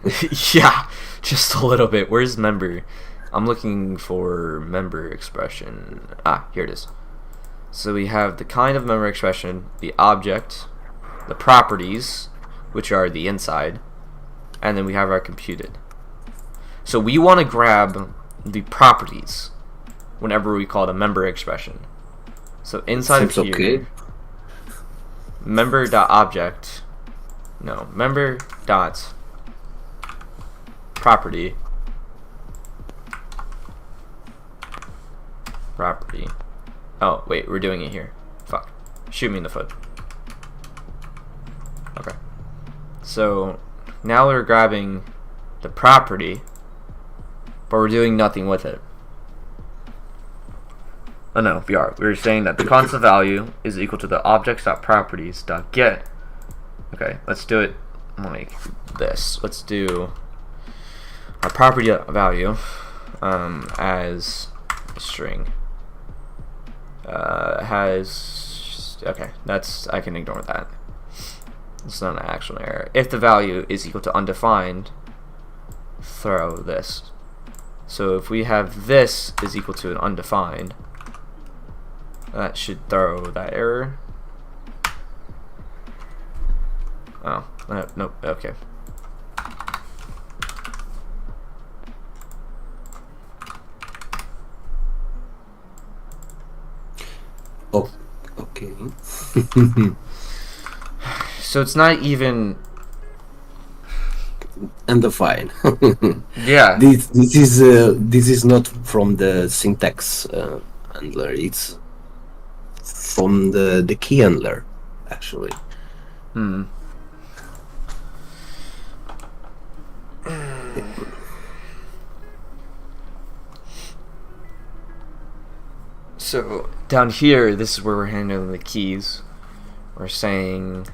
Yeah, just a little bit. Where's member? I'm looking for member expression. Ah, here it is. So we have the kind of member expression, the object, the properties, which are the inside, and then we have our computed. So we want to grab the properties whenever we call it a member expression. So inside of here, okay. member.object, no, member dot property, oh wait, we're doing it here, fuck, shoot me in the foot. Okay, so now we're grabbing the property but we're doing nothing with it. Oh no, we are. We're saying that the constant value is equal to the objects.properties.get. Okay, let's do it like this. Let's do our property value as a string. Okay, I can ignore that. It's not an actual error. If the value is equal to undefined, throw this. So if we have this is equal to an undefined, that should throw that error. Oh, nope, okay. Oh, okay. So it's not even Undefined. yeah. This is not from the syntax handler. It's from the key handler, actually. So down here, this is where we're handling the keys. We're saying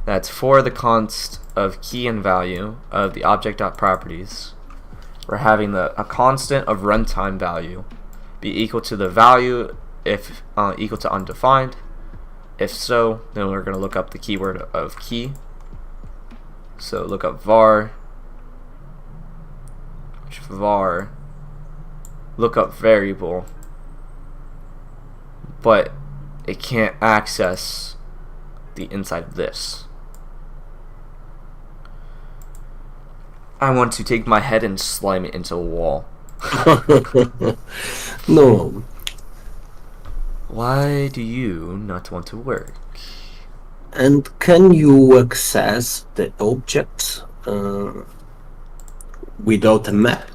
that's for the const of key and value of the object.properties. We're having a constant of runtime value be equal to the value if equal to undefined. If so, then we're going to look up the keyword of key. So look up var, look up variable, but it can't access the inside of this. I want to take my head and slime it into a wall. No. Why do you not want to work? And can you access the object without a map?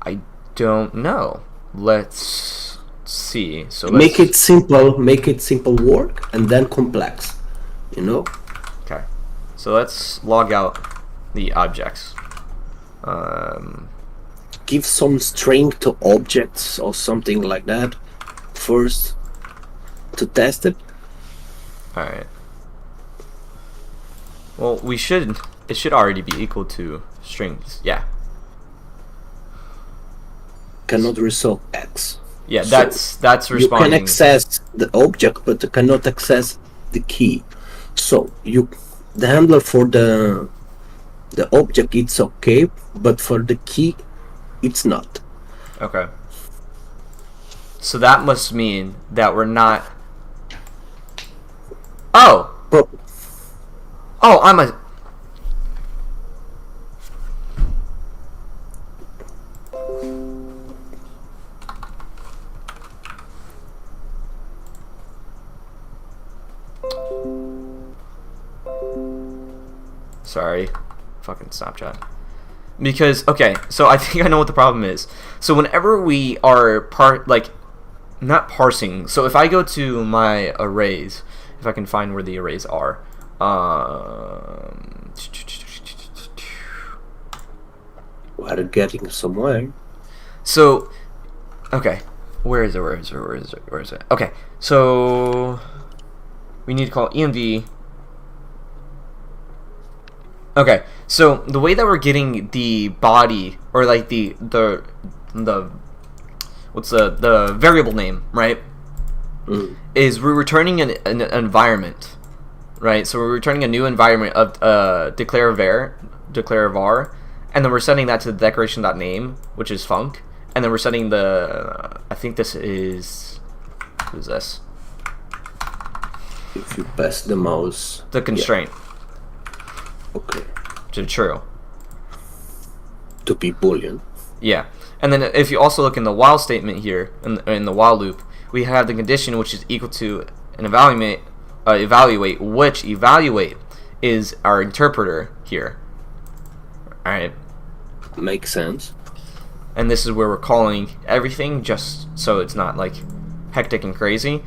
I don't know. Let's see. So make it simple. Make it simple work, and then complex. You know. Okay. So let's log out the objects. Give some string to objects or something like that first to test it. All right. Well, it should already be equal to strings. Yeah. Cannot resolve X. Yeah, So that's responding. You can access the object, but you cannot access the key. So the handler for the object it's okay, but for the key it's not. Okay. So that must mean that we're not. Oh. But Oh, I'm a. Sorry. Fucking Snapchat. Because, okay, so I think I know what the problem is. So whenever we are not parsing, so if I go to my arrays, if I can find where the arrays are, we're getting somewhere. So, okay, where is it? Okay, so we need to call env. Okay, so the way that we're getting the body, or like the what's the variable name, right? Is we're returning an environment, right? So we're returning a new environment of declare var, and then we're sending that to the decoration.name, which is func, and then we're sending I think this is, who's this? If you pass the mouse, The constraint. Yeah. Okay. To true. To be boolean. Yeah, and then if you also look in the while statement here, in the while loop, we have the condition which is equal to an evaluate, which evaluate is our interpreter here. Alright. Makes sense. And this is where we're calling everything, just so it's not like hectic and crazy,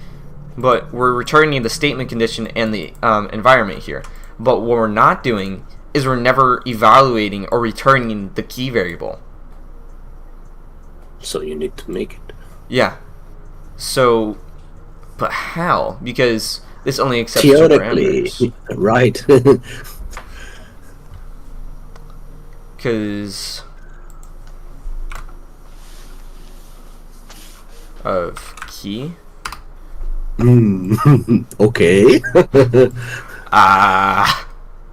but we're returning the statement condition and the environment here. But what we're not doing is we're never evaluating or returning the key variable. So you need to make it. Yeah. So, but how? Because this only accepts two parameters. Right. Because of key. Okay.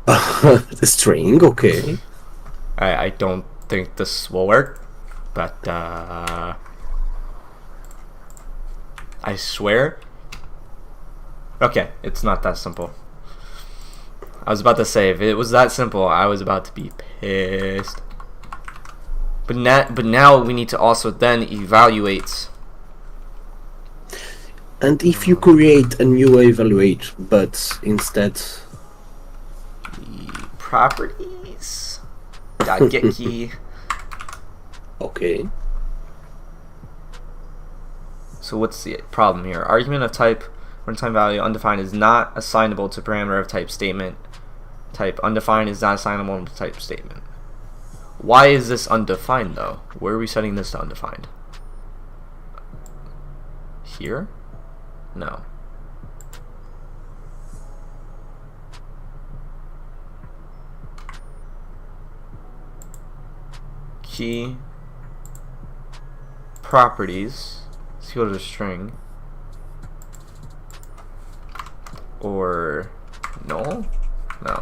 The string, okay. I don't think this will work, but I swear. Okay, it's not that simple. I was about to say, if it was that simple, I was about to be pissed. But now we need to also then evaluate. And if you create a new evaluate, but instead The properties dot get key. Okay. So what's the problem here? Argument of type runtime value undefined is not assignable to parameter of type statement. Type undefined is not assignable to type statement. Why is this undefined though? Where are we setting this to undefined? Here? No. Key properties is equal to string or null? No.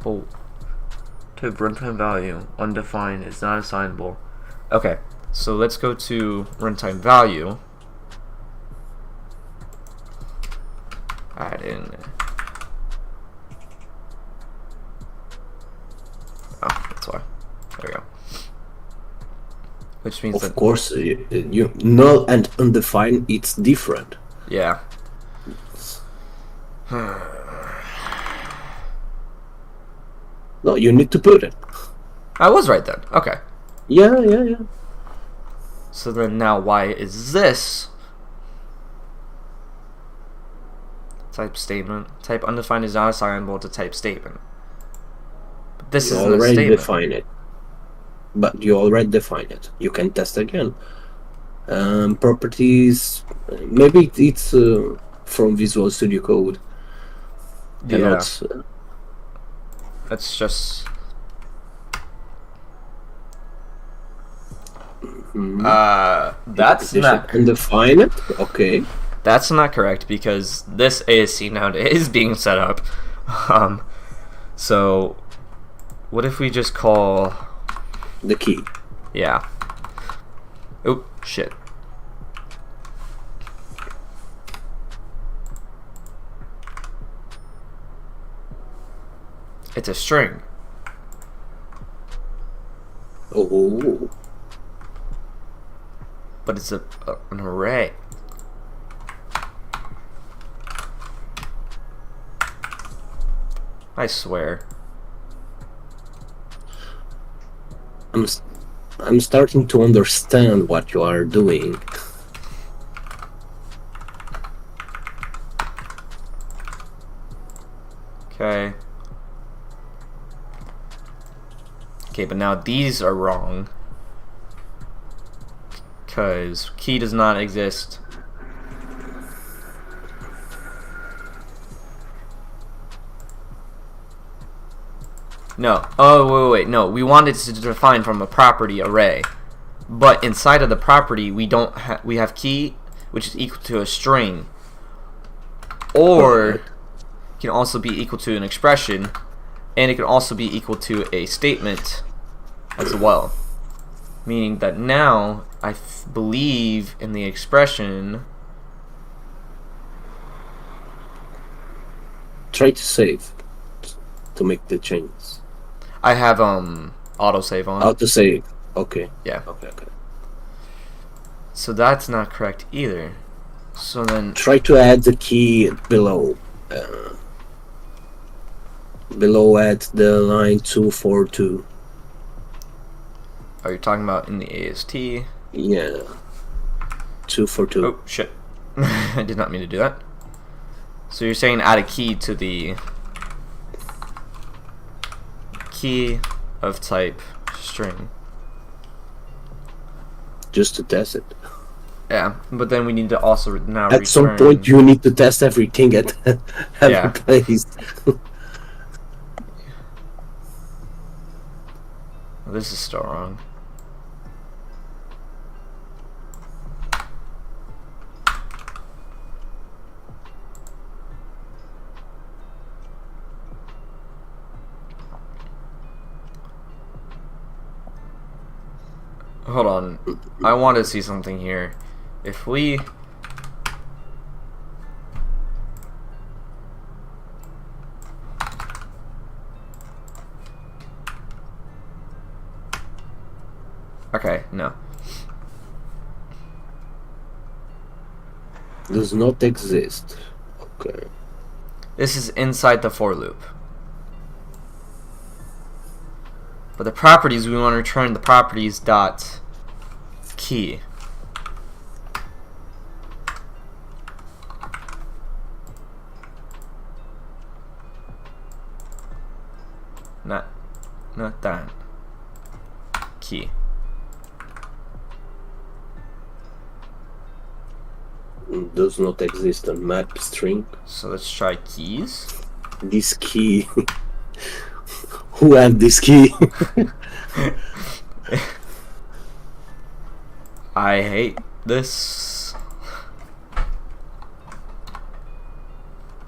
Oh. Type runtime value undefined is not assignable. Okay, so let's go to runtime value. Add in. Oh, that's why. There we go. Which means of course, you null and undefined, it's different. Yeah. No, you need to put it. I was right then. Okay. Yeah. So then now why is this type statement? Type undefined is not assignable to type statement. But this You isn't a already statement. define it. But you already defined it. You can test again. Properties. Maybe it's from Visual Studio Code. Yeah. That's just. That's not. Undefine it. Okay. That's not correct because this ASC node is being set up. So, what if we just call the key? Yeah. Oh shit. It's a string. Oh. But it's an array. I swear. I'm starting to understand what you are doing. Okay. Okay, but now these are wrong. Because key does not exist. No. Oh, wait. No, we wanted to define from a property array. But inside of the property, we have key, which is equal to a string. Or it can also be equal to an expression. And it can also be equal to a statement as well. Meaning that now, I believe in the expression. Try to save to make the changes. I have autosave on. Autosave. Okay. Yeah. Okay. So that's not correct either. So then try to add the key below. Below at the line 242. Are you talking about in the AST? Yeah. 242. Oh shit! I did not mean to do that. So you're saying add a key to the key of type string. Just to test it. Yeah, but then we need to also now At some point you need to test everything at every place. This is still wrong. Hold on, I want to see something here. If we okay, no. Does not exist. Okay. This is inside the for loop. But the properties, we want to return the properties dot key. Not that. Key. Does not exist on map string. So let's try keys. This key. Who had this key? I hate this.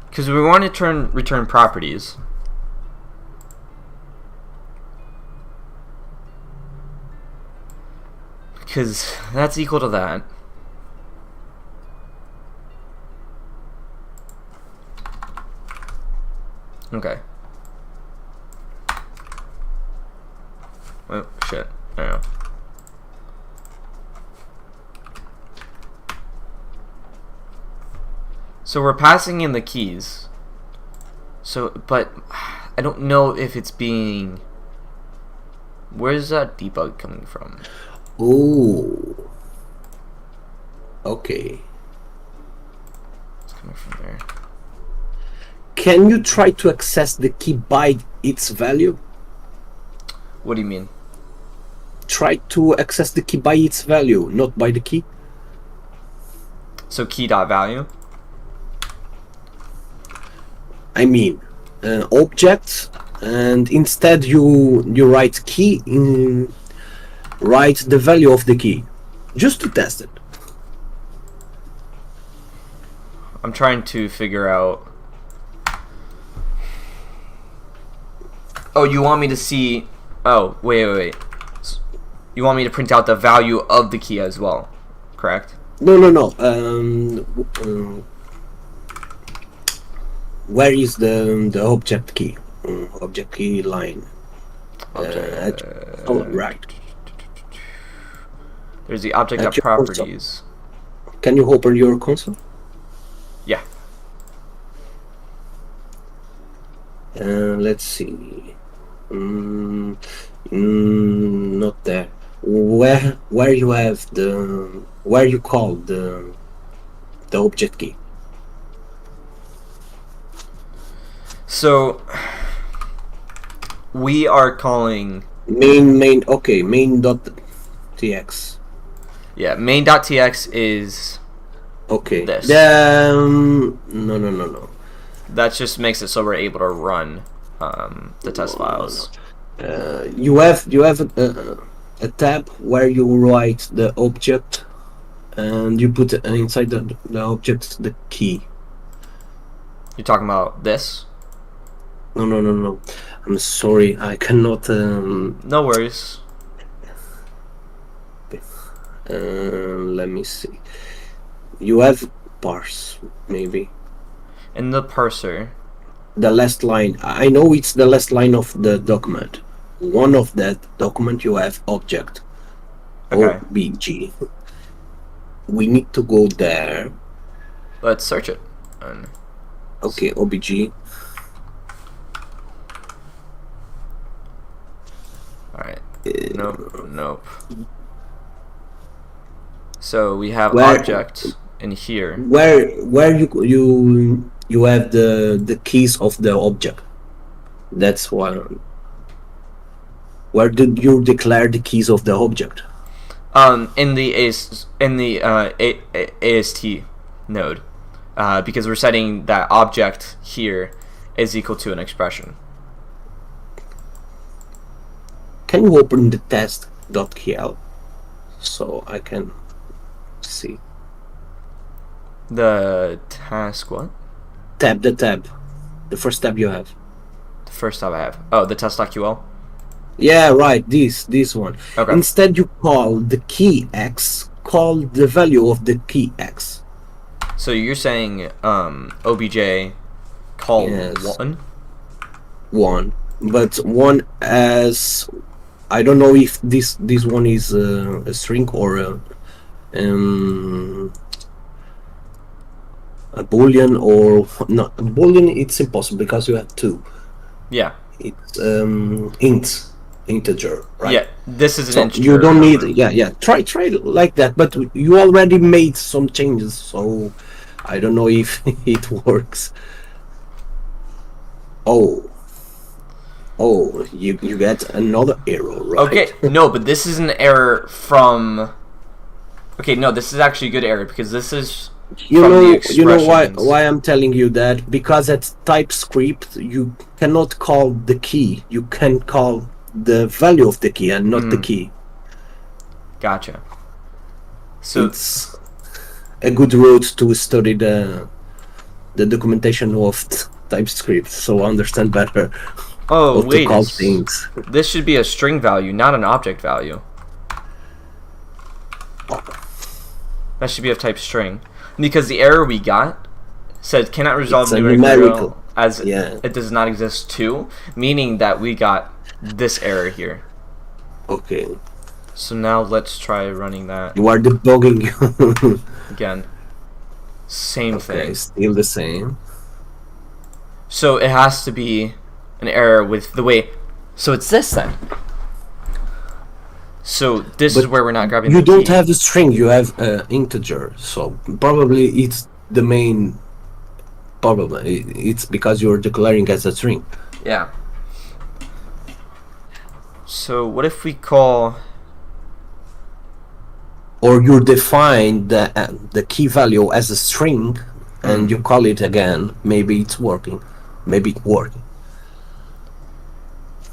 Because we want to return properties. Because that's equal to that. Okay. Oh, shit. I don't know. So we're passing in the keys. So, but I don't know if it's being... Where's that debug coming from? Oh. Okay. It's coming from there. Can you try to access the key by its value? What do you mean? Try to access the key by its value, not by the key. So key.value? I mean, objects, and instead you write key, write the value of the key, just to test it. I'm trying to figure out... Oh, you want me to see... Oh, wait. You want me to print out the value of the key as well, correct? No. Where is the object key? Object key line. Right. There's the object properties. Can you open your console? Yeah. Let's see. Not there. Where you have where you call the object key. So we are calling main. Okay, main.tx. Yeah, main.tx is okay. This. No. That just makes it so we're able to run the test files. You have a tab where you write the object, and you put inside the object the key. You're talking about this? No. I'm sorry, I cannot. No worries. Let me see. You have parse, maybe. In the parser. The last line. I know it's the last line of the document. One of that document you have object. Okay. OBG. We need to go there. Let's search it. Okay, OBG. Alright. Nope. So we have Where- object in here. Where you you have the keys of the object. That's why. Where did you declare the keys of the object? In the AST node, because we're setting that object here is equal to an expression. Can you open the test.kl so I can see The task what? the first tab you have. The first tab I have. Oh, the test.ql. Yeah, right. This one. Okay. Instead, you call the key x. Call the value of the key x. So you're saying obj call Yes. 1, but one as I don't know if this one is a string or a boolean or not. A boolean, it's impossible because you have two. Yeah. It's integer, right? Yeah. This is an So integer. you don't need. number. Yeah. Try like that. But you already made some changes, so I don't know if it works. Oh, you get another error, right? Okay, no, but this is an error from. Okay, no, this is actually a good error because this is. You from the know why expressions. I'm telling you that? Because at TypeScript you cannot call the key. You can call the value of the key and not the key. Gotcha. So It's a good route to study the documentation of TypeScript, so understand better oh how to wait, call things. this should be a string value, not an object value. That should be of type string, because the error we got said cannot resolve It's a numerical numerical. as Yeah. it does not exist too, meaning that we got this error here. Okay, So now let's try running that you are debugging. again. Same Okay, thing. still the same. So it has to be an error with the way. So it's this then. So this is But where we're not grabbing You the don't key. have the string, you have integer, so probably it's the main problem. It's because you're declaring as a string. Yeah. So what if we call? Or you define the key value as a string and you call it again. Maybe it's working. Maybe it's working.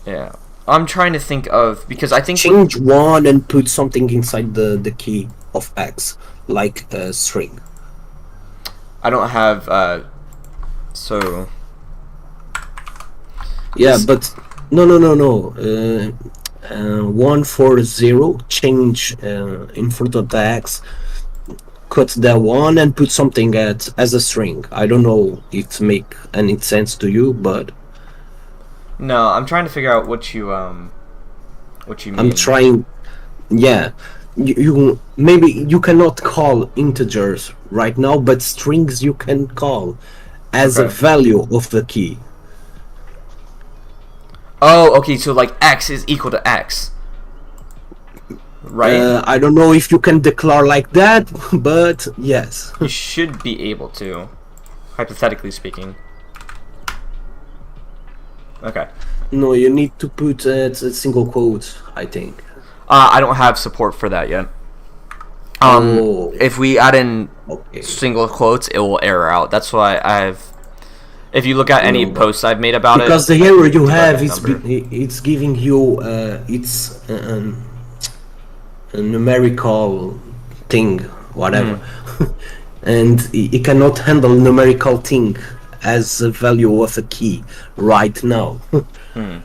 Yeah. I'm trying to think of, because I think Change one and put something inside the key of x, like a string. I don't have so Yeah, but no. 140, change in front of the x, cut the one and put something as a string. I don't know if it make any sense to you, but no, I'm trying to figure out what you mean. I'm trying. Yeah, you maybe you cannot call integers right now, but strings you can call as a Okay. value of the key. Oh, okay, so like x is equal to x. Right? I don't know if you can declare like that, but yes. You should be able to, hypothetically speaking. Okay. No, you need to put a single quote, I think. I don't have support for that yet. Oh. If we add in Okay. single quotes, it will error out. That's why I've. If you look at any No. posts I've made about Because it, the error you divide have by is number. it's giving you a numerical thing, whatever, and it cannot handle numerical thing as a value of a key right now. I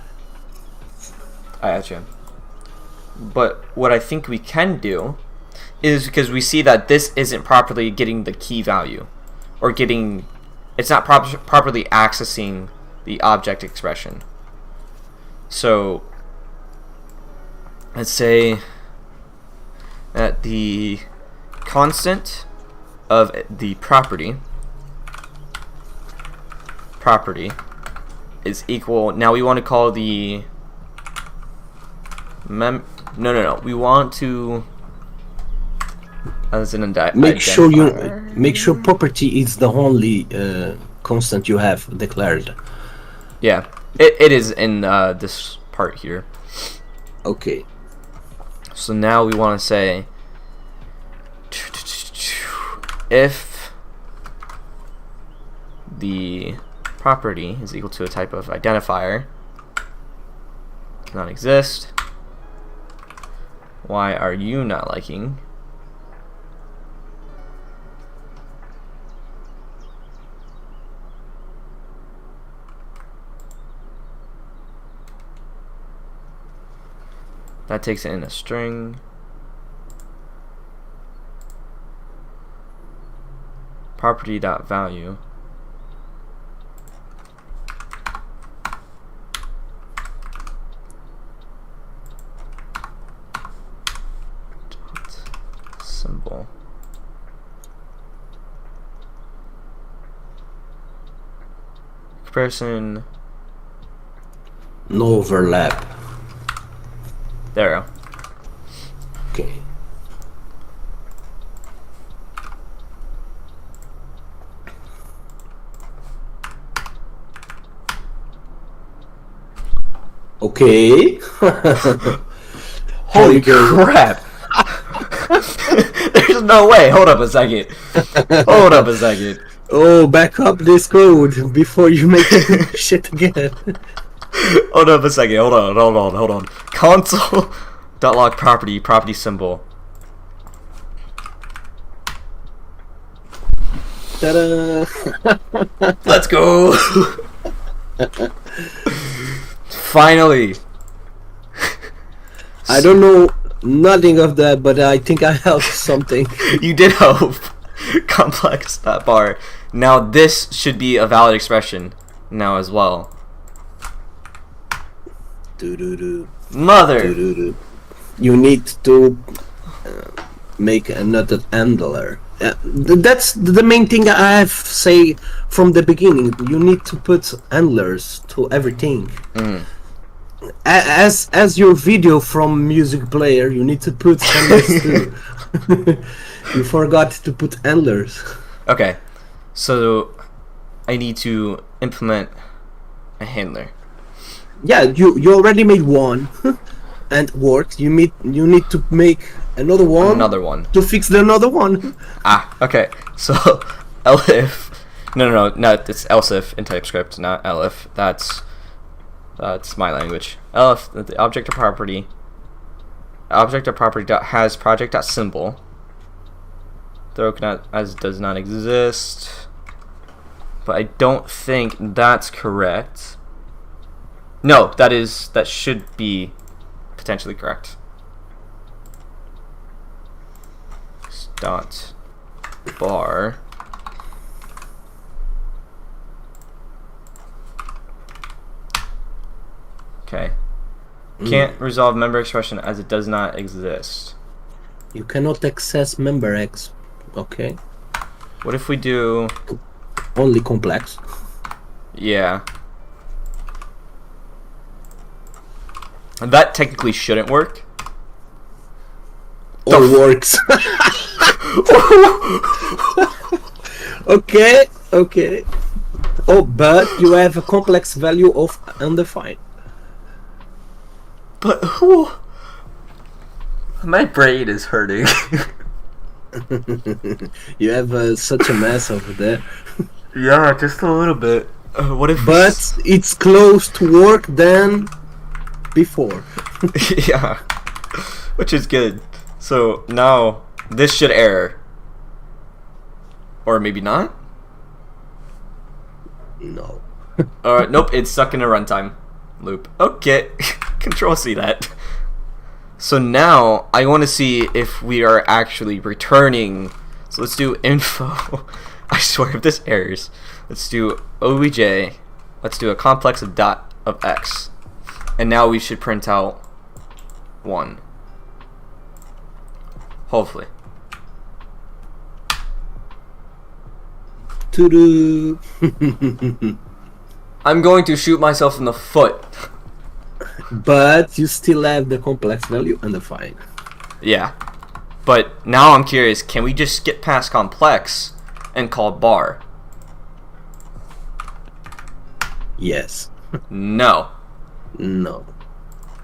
gotcha. But what I think we can do is, because we see that this isn't properly getting the key value, or getting, it's not properly accessing the object expression. So let's say that the constant of the property is equal. Now we want to call the no, we want to as an Make sure property is the only constant you have declared. Yeah, it is in this part here. Okay. So now we want to say if the property is equal to a type of identifier does not exist, why are you not liking that? Takes it in a string. Property.value. Symbol. Comparison. No overlap. There we go. Okay. Okay. Holy crap! There's no way. Hold up a second. Hold up a second. Oh, back up this code before you make shit again. Hold up a second. Hold on. Console.log property symbol. Ta-da! Let's go. Finally. I don't know nothing of that, but I think I helped something. You did help. Complex.bar. Now this should be a valid expression now as well. Mother. You need to make another handler. That's the main thing I have say from the beginning. You need to put handlers to everything. As your video from music player, you need to put handlers too. You forgot to put handlers. Okay, so I need to implement a handler. Yeah, you already made one and worked. You need to make another one. To fix the another one. Okay. So elif. No. It's else if in TypeScript, not elif. That's my language. Elif, the object of property. Object of property has project.symbol. Throw as does not exist. But I don't think that's correct. No, that should be potentially correct. Dot bar okay. Can't resolve member expression as it does not exist. You cannot access member X. Okay. What if we do only complex? Yeah. That technically shouldn't work. Or works. Okay. Oh, but you have a complex value of undefined. But who? My brain is hurting. You have such a mess over there. Yeah, just a little bit. What if? But it's close to work than before. Yeah, which is good. So now this should error, or maybe not. No. Nope, it's stuck in a runtime loop. Okay, Control C that. So now I want to see if we are actually returning. So let's do info. I swear if this errors, let's do obj. Let's do a complex of dot of x, and now we should print out 1. Hopefully. I'm going to shoot myself in the foot. But you still have the complex value undefined. Yeah. But now I'm curious, can we just skip past complex and call bar? Yes. No. No.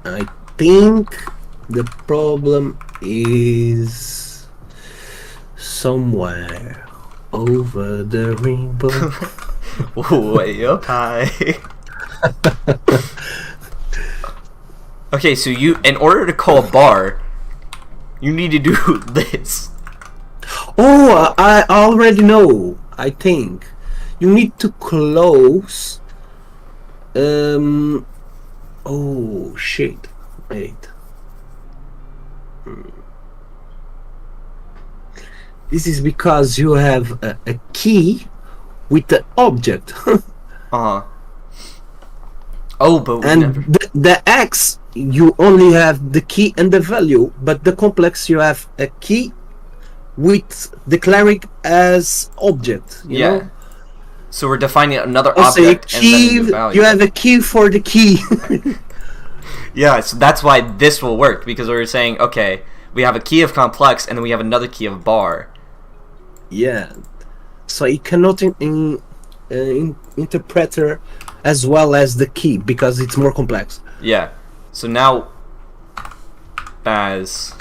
I think the problem is somewhere over the rainbow. Way up high. Okay, so in order to call a bar, you need to do this. Oh, I already know. I think you need to close. Oh shit! Wait. This is because you have a key with the object. Uh-huh. Oh, but we And never... the X, you only have the key and the value, but the complex you have a key with declaring as object. You know? So we're defining another Also, object and then a new value. you have a key for the key. Yeah, so that's why this will work, because we're saying, okay, we have a key of complex and then we have another key of bar. Yeah. So it cannot interpreter as well as the key because it's more complex. Yeah. So now as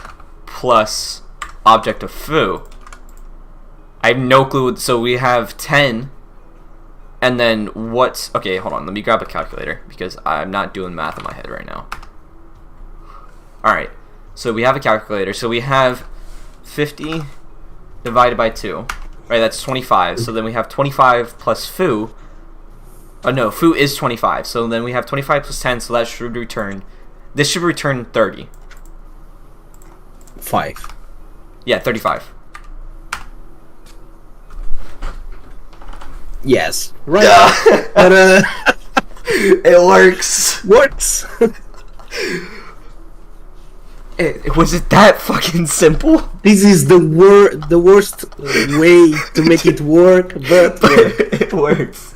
plus object of foo. I have no clue. So we have 10. And then what's... Okay, hold on. Let me grab a calculator because I'm not doing math in my head right now. Alright. So we have a calculator. So we have 50 divided by 2. Right, that's 25. So then we have 25 plus foo. Oh no, foo is 25. So then we have 25 plus 10. So that should return... This should return 30. 5. Yeah, 35. Yes. Right. But, it works. Works. Was it that fucking simple? This is the worst way to make it work, but It works.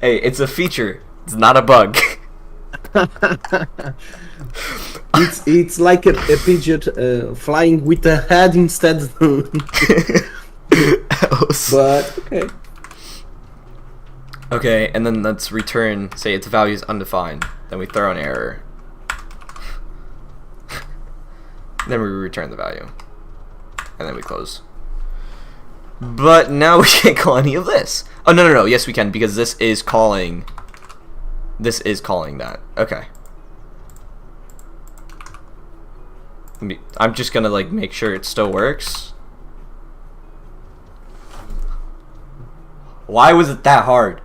Hey, it's a feature. It's not a bug. it's like a pigeon flying with a head instead. But okay. Okay, and then let's return. Say its value is undefined. Then we throw an error. Then we return the value. And then we close. But now we can't call any of this. Oh, no. Yes, we can, because this is calling... This is calling that. Okay. I'm just gonna, like, make sure it still works. Why was it that hard?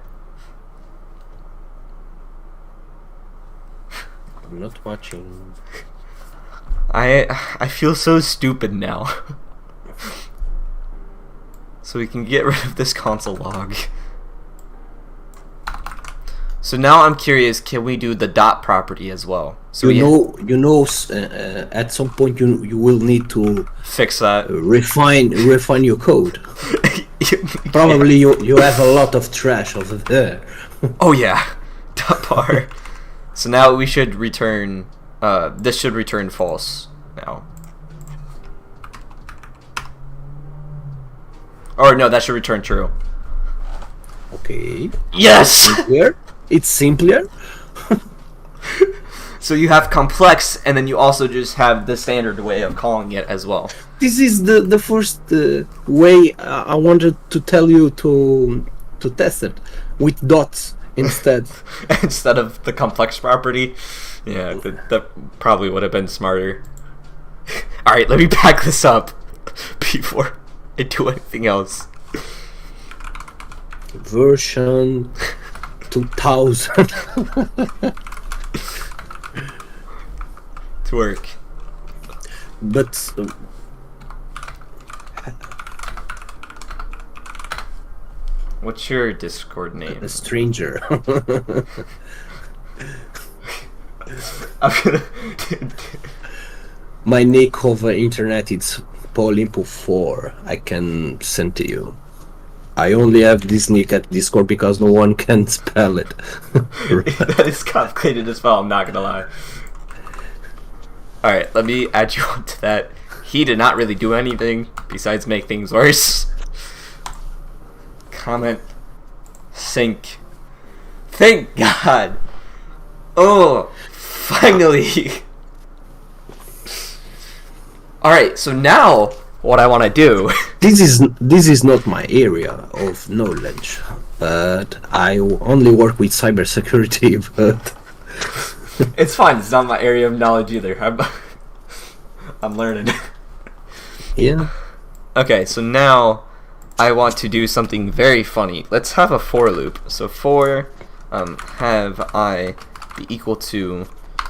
I'm not watching. I feel so stupid now. So we can get rid of this console log. So now I'm curious, can we do the dot property as well? So at some point you will need to fix that. refine your code. Probably you have a lot of trash over there. Oh yeah, dot bar. So now we should return. This should return false now. Or no, that should return true. Okay. Yes. It's simpler. So you have complex, and then you also just have the standard way of calling it as well. This is the first way I wanted to tell you to test it with dots instead. Instead of the complex property. Yeah, that probably would have been smarter. Alright, let me back this up before I do anything else. Version 2000. To work. But What's your Discord name? a stranger. I'm gonna... My nick over internet is Paulimpo4. I can send to you. I only have this nick at Discord because no one can spell it. That is complicated as well, I'm not gonna lie. Alright, let me add you onto that. He did not really do anything besides make things worse. Comment, sync, Thank God. Oh, finally. Alright, so now what I want to do... This is not my area of knowledge, but I only work with cybersecurity, but... It's fine, it's not my area of knowledge either. I'm learning. Yeah. Okay, so now I want to do something very funny. Let's have a for loop. So for have I be equal to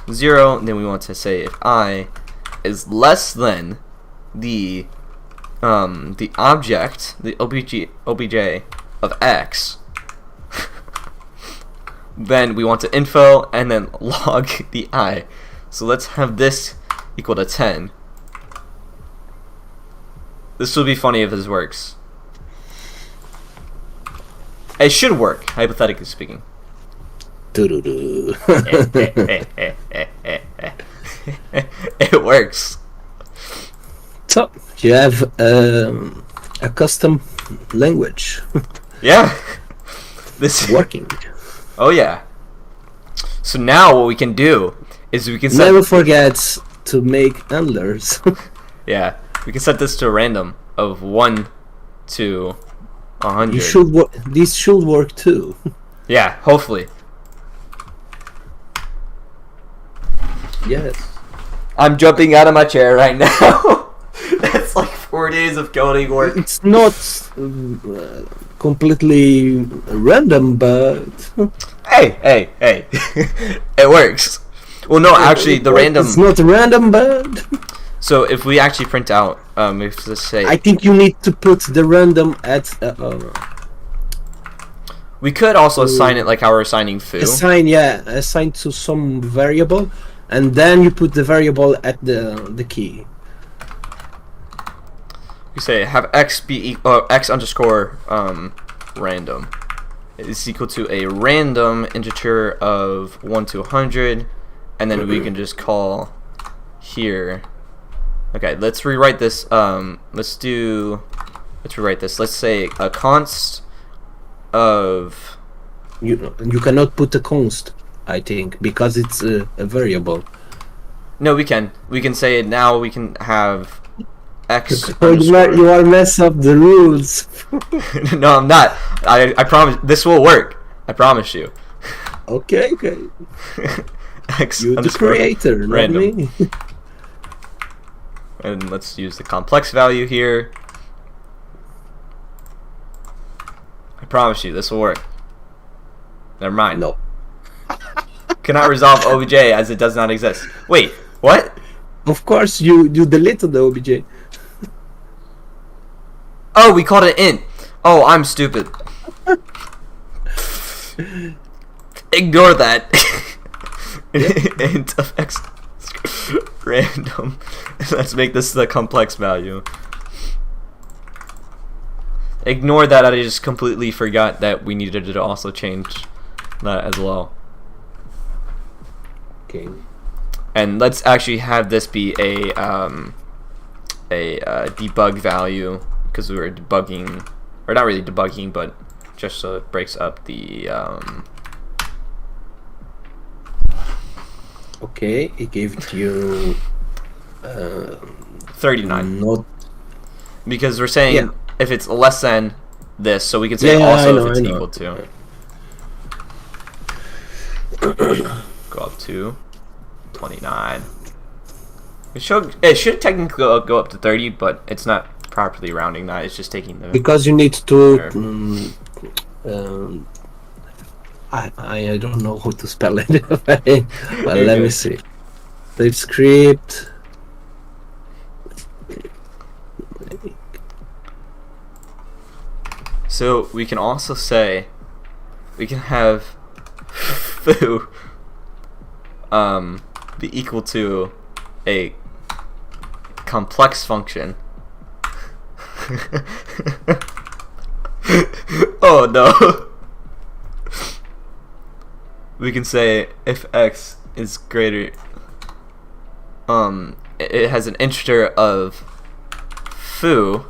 0, and then we want to say if I is less than the object, the obj of x, then we want to info and then log the I. So let's have this equal to 10. This will be funny if this works. It should work, hypothetically speaking. It works. So you have a custom language. Yeah. This working. Oh yeah. So now what we can do is we can set... Never forget to make handlers. Yeah, we can set this to a random of 1 to 100. You should work. This should work too. Yeah, hopefully. Yes. I'm jumping out of my chair right now. That's like 4 days of coding work. It's not completely random, but Hey. It works. Well, no, actually, the random... It's not random, but... So, if we actually print out, if let's say... I think you need to put the random at... we could also assign it like how we're assigning foo. Assign to some variable, and then you put the variable at the key. We say have x be x underscore random is equal to a random integer of 1 to 100, and then we can just call here. Okay, let's rewrite this. Let's rewrite this. Let's say a const of... You cannot put a const, I think, because it's a variable. No, we can. We can say now we can have x. You are mess up the rules. No, I'm not. I promise this will work. I promise you. Okay. X You're the creator, not me. And let's use the complex value here. I promise you this will work. Never mind. No. Cannot resolve obj as it does not exist. Wait, what? Of course you deleted the obj. Oh, we called it int. Oh, I'm stupid. Ignore that. Int of x random. Let's make this the complex value. Ignore that, I just completely forgot that we needed to also change that as well. Okay. And let's actually have this be a debug value, because we were debugging, or not really debugging, but just so it breaks up the Okay, it gave you 39. Not Because we're saying Yeah. if it's less than this, so we can say Yeah, also I if it's know. equal to. Go up to 29. It should technically go up to 30, but it's not properly rounding that. It's just taking the... because you need to I don't know how to spell it. Well, let me see. TypeScript. So we can also say we can have foo be equal to a complex function. Oh no. We can say if x is greater, it has an integer of foo,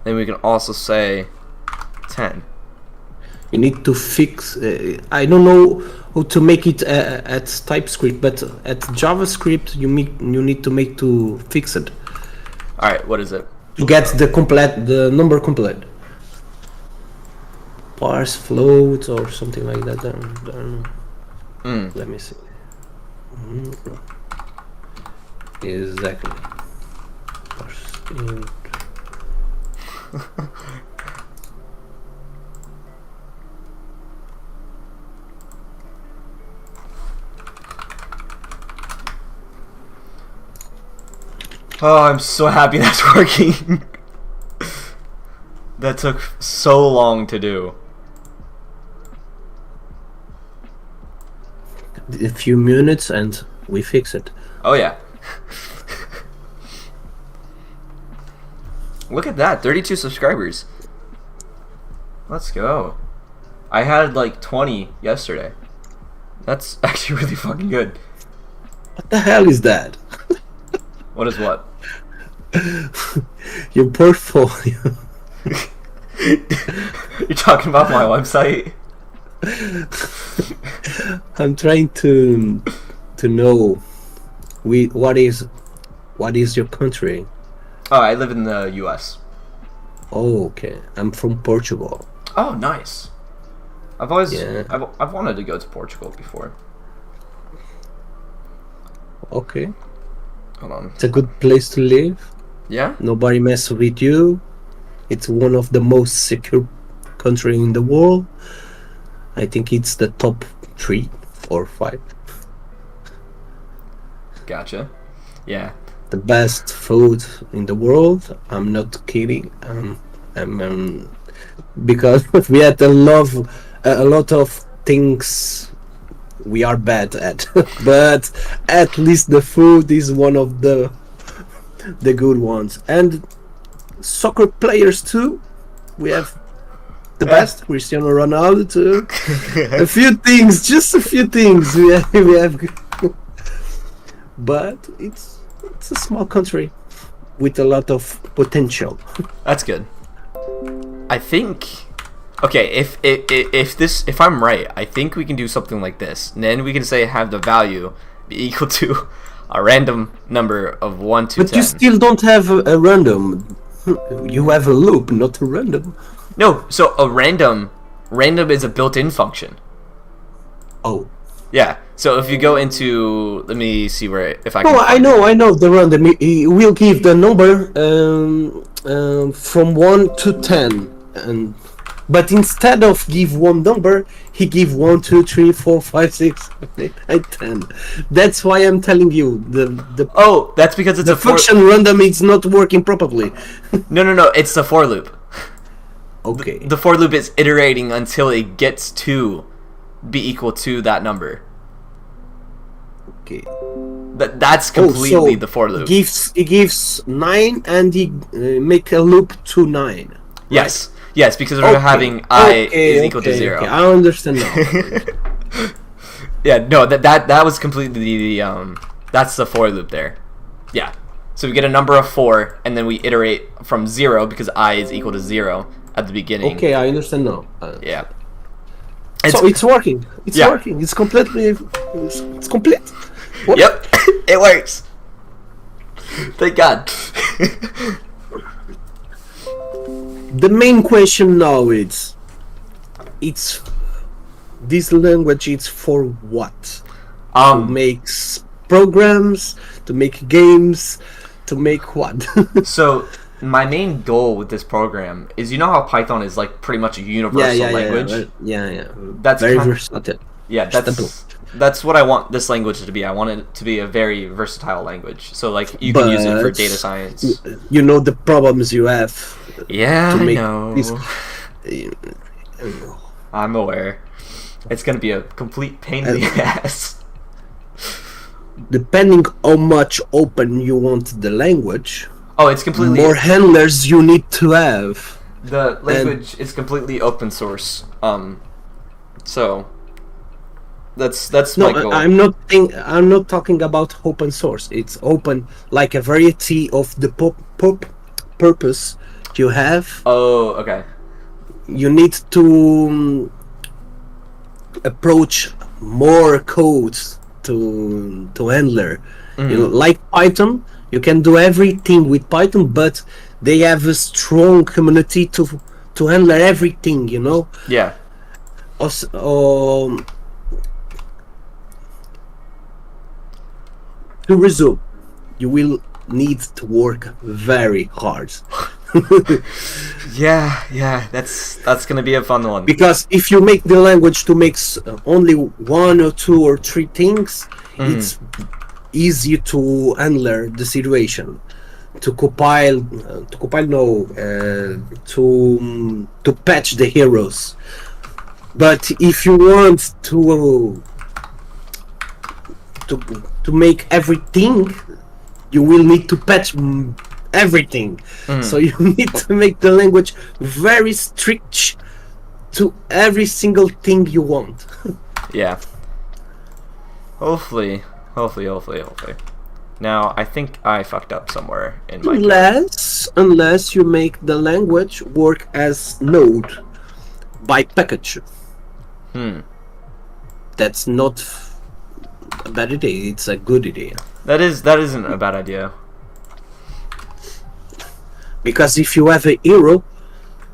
then we can also say 10. You need to fix. I don't know how to make it at TypeScript, but at JavaScript you need to make to fix it. All right, what is it? To get the number complete. Parse float or something like that. I don't know. Let me see. Exactly. Parse int. Oh, I'm so happy that's working. That took so long to do. A few minutes and we fix it. Oh yeah. Look at that, 32 subscribers. Let's go. I had like 20 yesterday. That's actually really fucking good. What the hell is that? What is what? Your portfolio. You're talking about my website? I'm trying to know what is your country? Oh, I live in the US. Oh, okay. I'm from Portugal. Oh, nice. I've always Yeah. I've wanted to go to Portugal before. Okay. Hold on. It's a good place to live. Yeah? Nobody mess with you. It's one of the most secure country in the world. I think it's the top 3 or 5. Gotcha. Yeah. The best food in the world. I'm not kidding. Because we had a lot of things we are bad at, but at least the food is one of the good ones. And soccer players too. We have the best, Cristiano Ronaldo too. A few things, just a few things we have. But it's a small country with a lot of potential. That's good. I think okay, if I'm right, I think we can do something like this. And then we can say have the value be equal to a random number of 1 to 10. But you still don't have a random. You have a loop, not a random. No, so a random is a built-in function. Oh. Yeah. So if you go into, let me see where if I No, can. I know the random. It will give the number from 1 to 10, but instead of give one number, he give 1, 2, 3, 4, 5, 6, 7, 8, 10. That's why I'm telling you the Oh, that's because it's the a for function random is not working properly. No, it's the for loop. Okay. The for loop is iterating until it gets to be equal to that number. Okay. That's completely the for loop. It gives 9 and he make a loop to 9. Right? Yes, because we're having I is equal to 0. Okay. I understand now. Yeah, no, that was completely the that's the for loop there. Yeah. So we get a number of 4 and then we iterate from 0 because I is equal to 0 at the beginning. Okay, I understand now. Yeah. So it's working. It's working. It's completely. It's complete. What? Yep, it works. Thank God. The main question now is, it's this language. It's for what? To make programs, to make games, to make what? So my main goal with this program is, you know how Python is like pretty much a universal language. Yeah. That's very kind versatile. Yeah, that's what I want this language to be. I want it to be a very versatile language. So like you can use it for data science. You know the problems you have. Yeah, to make I know. I'm aware. It's gonna be a complete pain in the ass. Depending how much open you want the language. Oh, it's completely more handlers you need to have. The language is completely open source. So that's my goal. I'm not talking about open source. It's open like a variety of the purpose you have. Oh, okay. You need to approach more codes to handler. You know, like Python, you can do everything with Python, but they have a strong community to handle everything. You know. Yeah. Also, to resume, you will need to work very hard. Yeah, that's gonna be a fun one. Because if you make the language to make only one or two or three things, it's easy to handle the situation, to compile, to patch the heroes. But if you want to make everything, you will need to patch everything. So you need to make the language very strict to every single thing you want. Yeah. Hopefully. Now, I think I fucked up somewhere in my Unless you make the language work as Node by package. That's not a bad idea, it's a good idea. That isn't a bad idea. Because if you have a hero,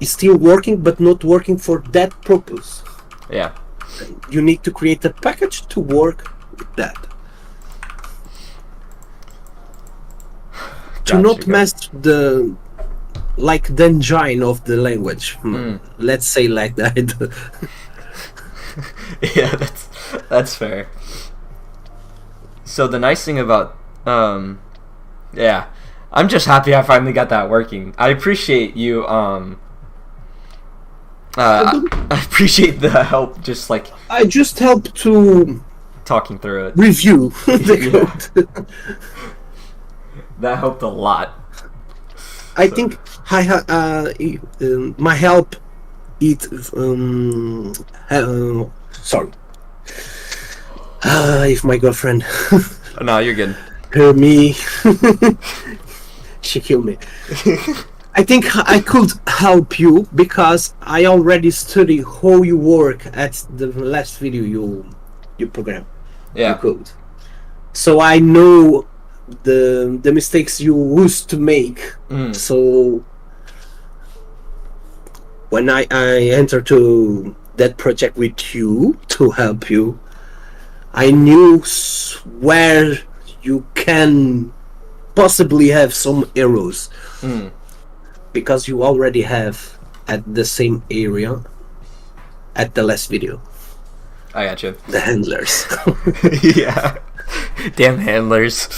it's still working, but not working for that purpose. Yeah. You need to create a package to work with that. To not mess the engine of the language. Let's say like that. Yeah, that's fair. So the nice thing about yeah, I'm just happy I finally got that working. I appreciate you I appreciate the help, just like I just help to talking through it. Review the code. That helped a lot. I think my help sorry. If my girlfriend No, you're good. heard me, she killed me. I think I could help you because I already studied how you work at the last video you program. Yeah. You code. So I know the mistakes you used to make. So when I enter to that project with you to help you, I knew where you can possibly have some errors. Because you already have at the same area at the last video. I got you. The handlers. Yeah. Damn handlers.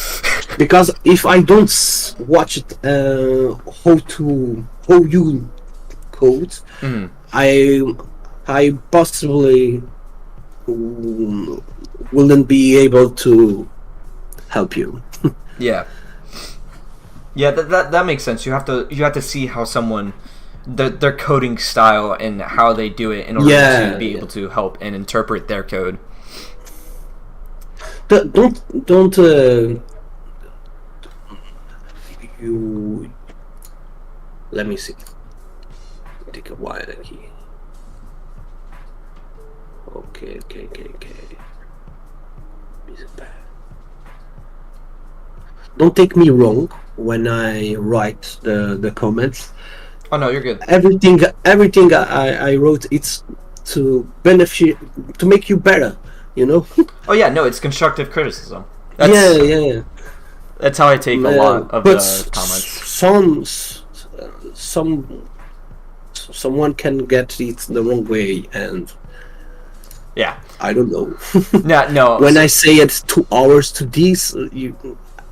Because if I don't watch it, how you code, I possibly wouldn't be able to help you. Yeah. Yeah, that makes sense. You have to see how someone their coding style and how they do it in order to be able to help and interpret their code. Don't you let me see. Take a while here. Okay. Don't take me wrong when I write the comments. Oh no, you're good. Everything I wrote, it's to benefit, to make you better, you know. Oh yeah, no, it's constructive criticism. Yeah. That's how I take a lot of the comments. Someone can get it the wrong way, and yeah, I don't know. No. When I say it's 2 hours to this,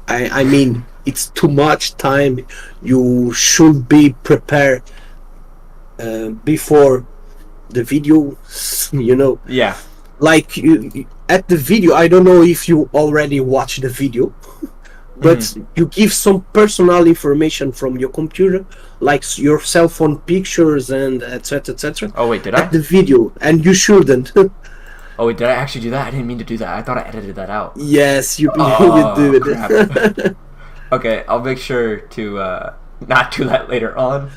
I mean it's too much time. You should be prepared before the video, you know. Yeah. Like you, at the video, I don't know if you already watched the video, but you give some personal information from your computer, like your cell phone pictures and etc. Oh wait, did I? At the video, and you shouldn't. Oh wait, did I actually do that? I didn't mean to do that. I thought I edited that out. Yes, you do it. Crap. Okay, I'll make sure to not do that later on.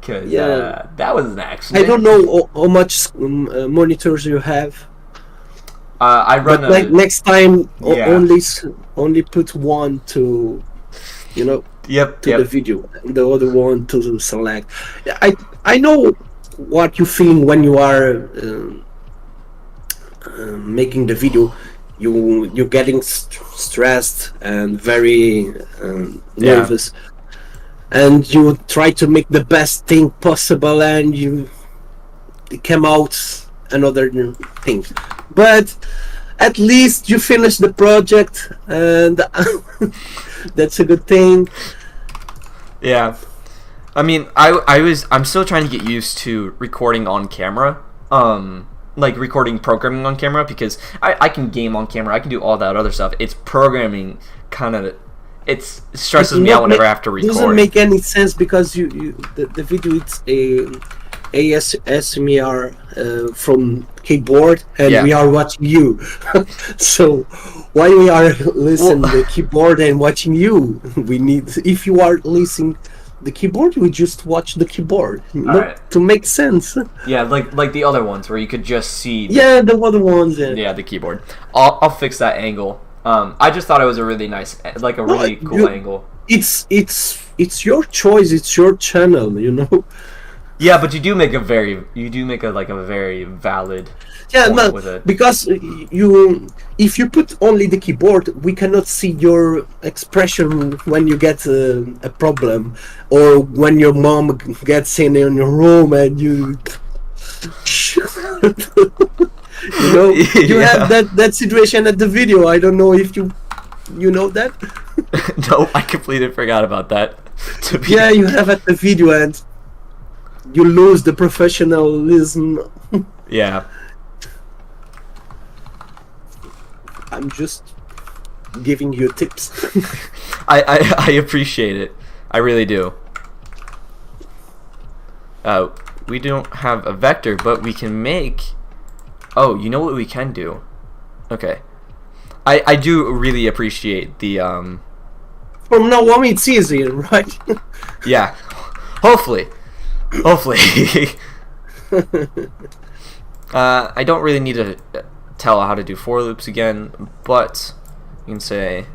Because Yeah. that was an accident. I don't know how much monitors you have, I run but like next time, Yeah. only put one to, you know, Yep. to the video, and the other one to select. I know what you feel when you are making the video. You're getting stressed and very nervous, and you try to make the best thing possible, and it came out another thing. But at least you finish the project, and that's a good thing. Yeah. I mean, I'm still trying to get used to recording on camera. Like recording programming on camera, because I can game on camera, I can do all that other stuff. It's programming kind of, it stresses me out whenever I have to record. It doesn't make any sense, because the video, it's a ASMR from keyboard, and we are watching you. So why we are listening the keyboard and watching you? We need, if you are listening the keyboard, we just watch the keyboard, to make sense. Yeah, like the other ones where you could just see. The other ones. Yeah, the keyboard. I'll fix that angle. I just thought it was a really nice, like a really cool angle. It's your choice. It's your channel, you know. Yeah, but you do make a very valid. Yeah, no, because if you put only the keyboard, we cannot see your expression when you get a problem, or when your mom gets in your room and you know, you have that situation at the video. I don't know if you know that. No, I completely forgot about that. Yeah, you have at the video, and you lose the professionalism. Yeah. I'm just giving you tips. I appreciate it. I really do. We don't have a vector, but we can make... Oh, you know what we can do? Okay. I do really appreciate the... From now on, it's easier, right? Yeah. Hopefully. I don't really need to tell how to do for loops again, but you can say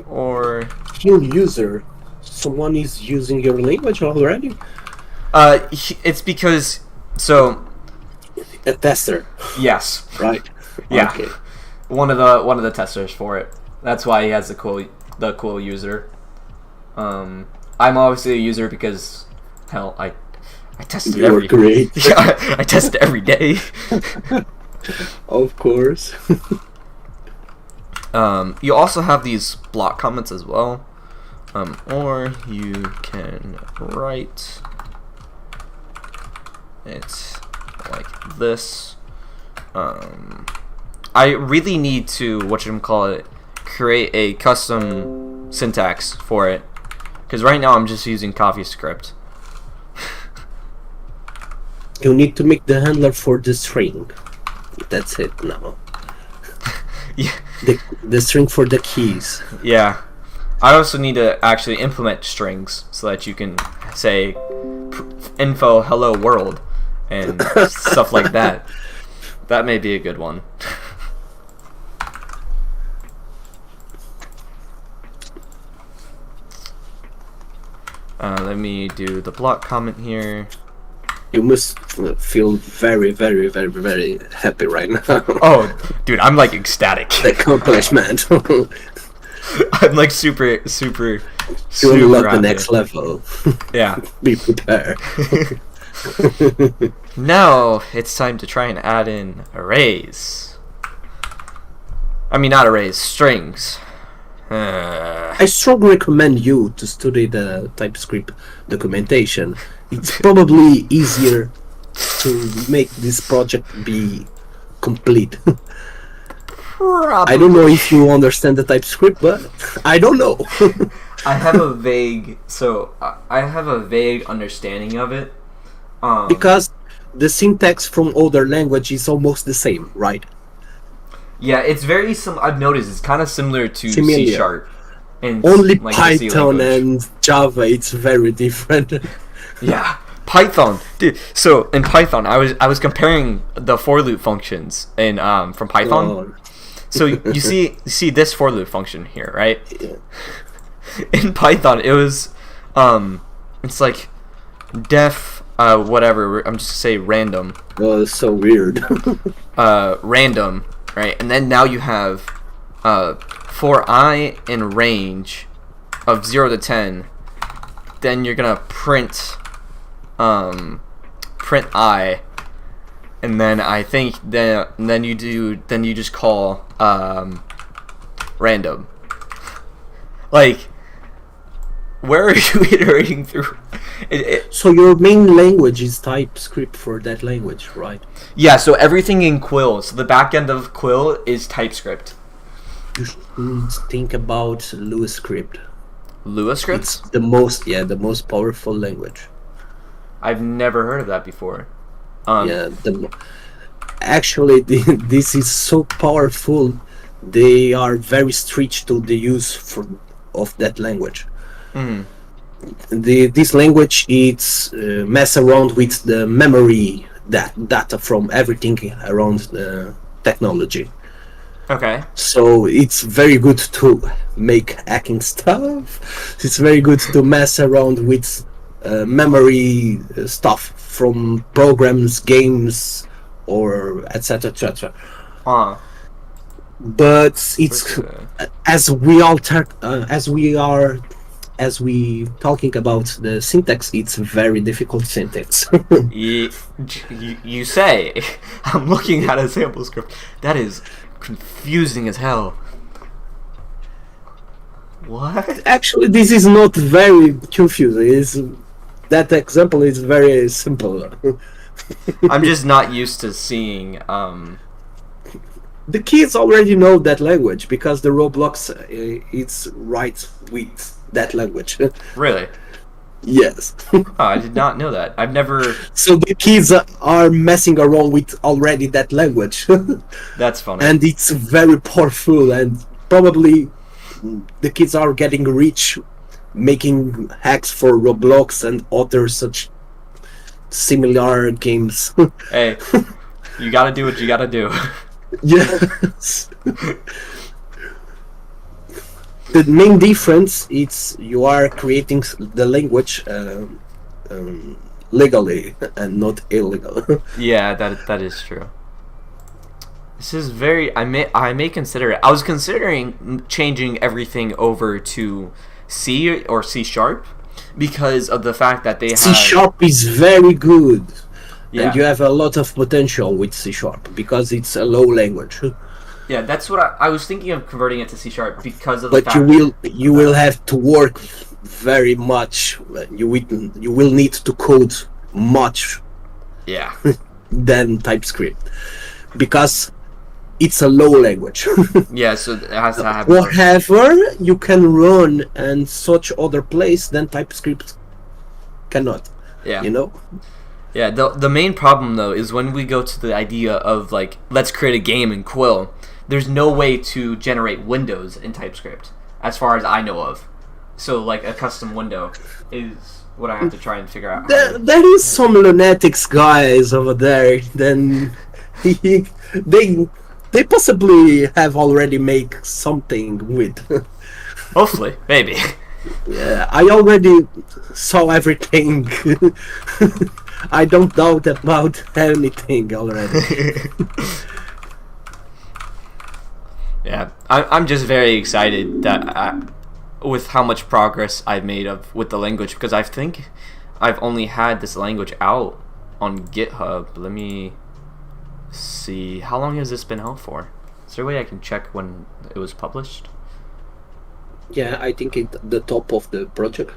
or Quill user. Someone is using your language already? It's because a tester. Yes. Right. Yeah. Okay. One of the testers for it. That's why he has the Quill user. I'm obviously a user because hell, I tested every. Great. I test every day. Of course. You also have these block comments as well, or you can write it like this. I really need to create a custom syntax for it, because right now I'm just using CoffeeScript. You need to make the handler for the string. That's it now. Yeah. The string for the keys. Yeah. I also need to actually implement strings so that you can say info hello world and stuff like that. That may be a good one. Let me do the block comment here. You must feel very, very, very, very happy right now. Oh, dude, I'm like ecstatic. The accomplishment. I'm like super You super love the happy. next level. Yeah. Be prepared. Now it's time to try and add in arrays. I mean, not arrays, strings. I strongly recommend you to study the TypeScript documentation. It's probably easier to make this project be complete. Probably. I don't know if you understand the TypeScript, but I don't know. I have a vague understanding of it. Because the syntax from other language is almost the same, right? Yeah, it's very I've noticed it's kind of similar to C#. in Only like the C Python language. and Java, it's very different. Yeah, Python, dude. So in Python, I was comparing the for loop functions in from Python. Oh, So you see this for loop function here, right? yeah. In Python, it was it's like def whatever. I'm just gonna say random. Oh, it's so weird. Random, right? And then now you have for I in range of 0 to 10, then you're gonna print I, and then I think then you just call random. Like, where are you iterating through? So your main language is TypeScript for that language, right? Yeah, so everything in Quill, so the back end of Quill is TypeScript. You should think about LiveScript. LiveScript? It's the most powerful language. I've never heard of that before. Actually, this is so powerful. They are very strict to the use of that language. Mm. This language it's mess around with the memory data from everything around the technology. Okay. So it's very good to make hacking stuff. It's very good to mess around with memory stuff from programs, games, or etc. etc. But it's as we talking about the syntax, it's very difficult syntax. You say. I'm looking at a sample script. That is confusing as hell. What? Actually, this is not very confusing. That example is very simple. I'm just not used to seeing. The kids already know that language because the Roblox it's right with that language. Really? Yes. Oh, I did not know that. I've never. So the kids are messing around with already that language. That's funny. And it's very powerful, and probably the kids are getting rich making hacks for Roblox and other such similar games. Hey, you gotta do what you gotta do. Yes. The main difference is you are creating the language legally and not illegal. Yeah, that is true. This is very. I may consider it. I was considering changing everything over to C or C sharp because of the fact that they have C sharp is very good. Yeah. And you have a lot of potential with C sharp because it's a low language. Yeah, that's what I was thinking of converting it to C sharp because of the But fact you will have to work very much. You will need to code much yeah. than TypeScript because it's a low language. Yeah, so it has to have However, you can run in such other place than TypeScript cannot. Yeah. You know? Yeah, the main problem though is when we go to the idea of like let's create a game in Quill, there's no way to generate windows in TypeScript as far as I know of. So like a custom window is what I have to try and figure out. There is some lunatics guys over there. Then they possibly have already made something with. Hopefully, maybe. Yeah, I already saw everything. I don't doubt about anything already. Yeah, I'm just very excited that with how much progress I've made with the language because I think I've only had this language out on GitHub. Let me see, how long has this been out for? Is there a way I can check when it was published? Yeah, I think it's the top of the project.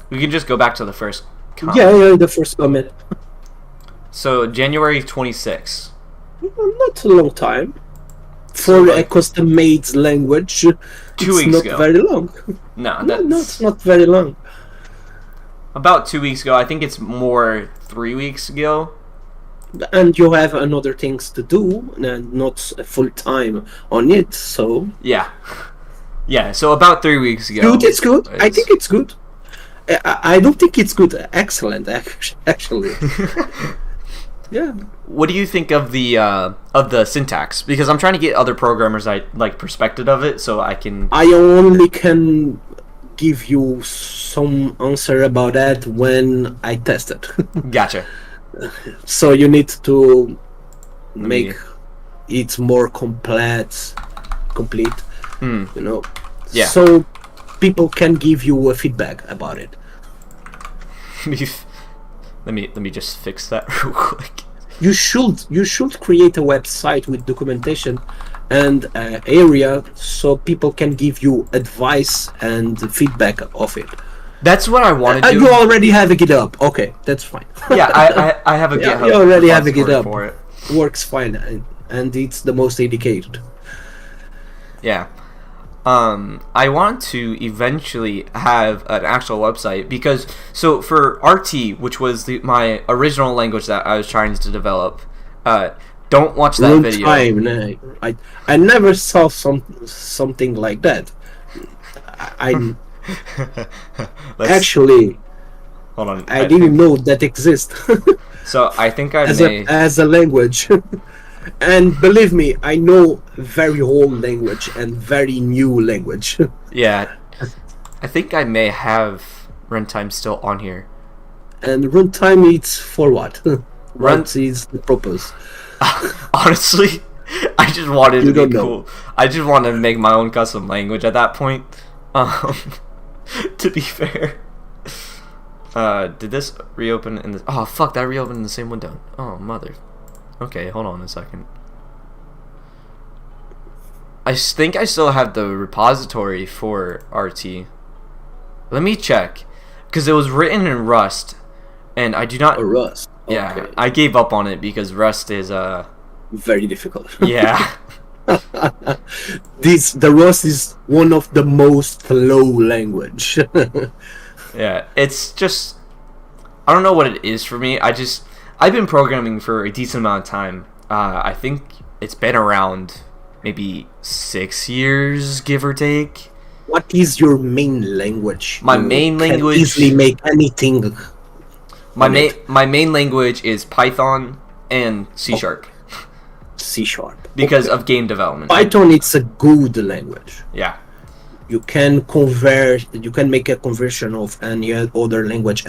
We can just go back to the first comment. Yeah, the first comment. So January 26th. Not a long time. So, For like, a custom-made language, 2 it's weeks not ago. very long. No, No, it's not very long. about 2 weeks ago. I think it's more 3 weeks ago. and you have another things to do and not full time on it. So Yeah. Yeah, so about 3 weeks ago. good. It's good. I think it's good. I don't think it's good. Excellent, actually. Yeah. What do you think of the syntax? Because I'm trying to get other programmers perspective of it, so I can. I only can give you some answer about that when I test it. Gotcha. So you need to make it more complete. You know. Yeah. So people can give you a feedback about it. Let me just fix that real quick. You should create a website with documentation and area so people can give you advice and feedback of it. That's what I want to do. You already have a GitHub. Okay, that's fine. Yeah, I have a GitHub. You already have a repository GitHub. for it. Works fine, and it's the most dedicated. Yeah. I want to eventually have an actual website because for RT, which was my original language that I was trying to develop, don't watch that video. I never saw something like that. I actually hold on. I didn't know that exists. So I think I as a language. And believe me, I know very old language and very new language. Yeah, I think I may have runtime still on here. And runtime, it's for what? What is the purpose? Honestly, I just wanted to be cool. Know. I just wanted to make my own custom language at that point. To be fair. Did this reopen in the... Oh, fuck, that reopened in the same window. Oh, mother... Okay, hold on a second. I think I still have the repository for RT. Let me check. Because it was written in Rust. And I do not... Rust. Okay. Yeah, I gave up on it because Rust is... very difficult. Yeah. The Rust is one of the most slow language. Yeah, it's just... I don't know what it is for me. I've been programming for a decent amount of time. I think it's been around maybe 6 years, give or take. What is your main language? My main language... Can easily make anything. My main language is Python and C#. C#. Because of game development. Python, it's a good language. Yeah. You can make a conversion of any other language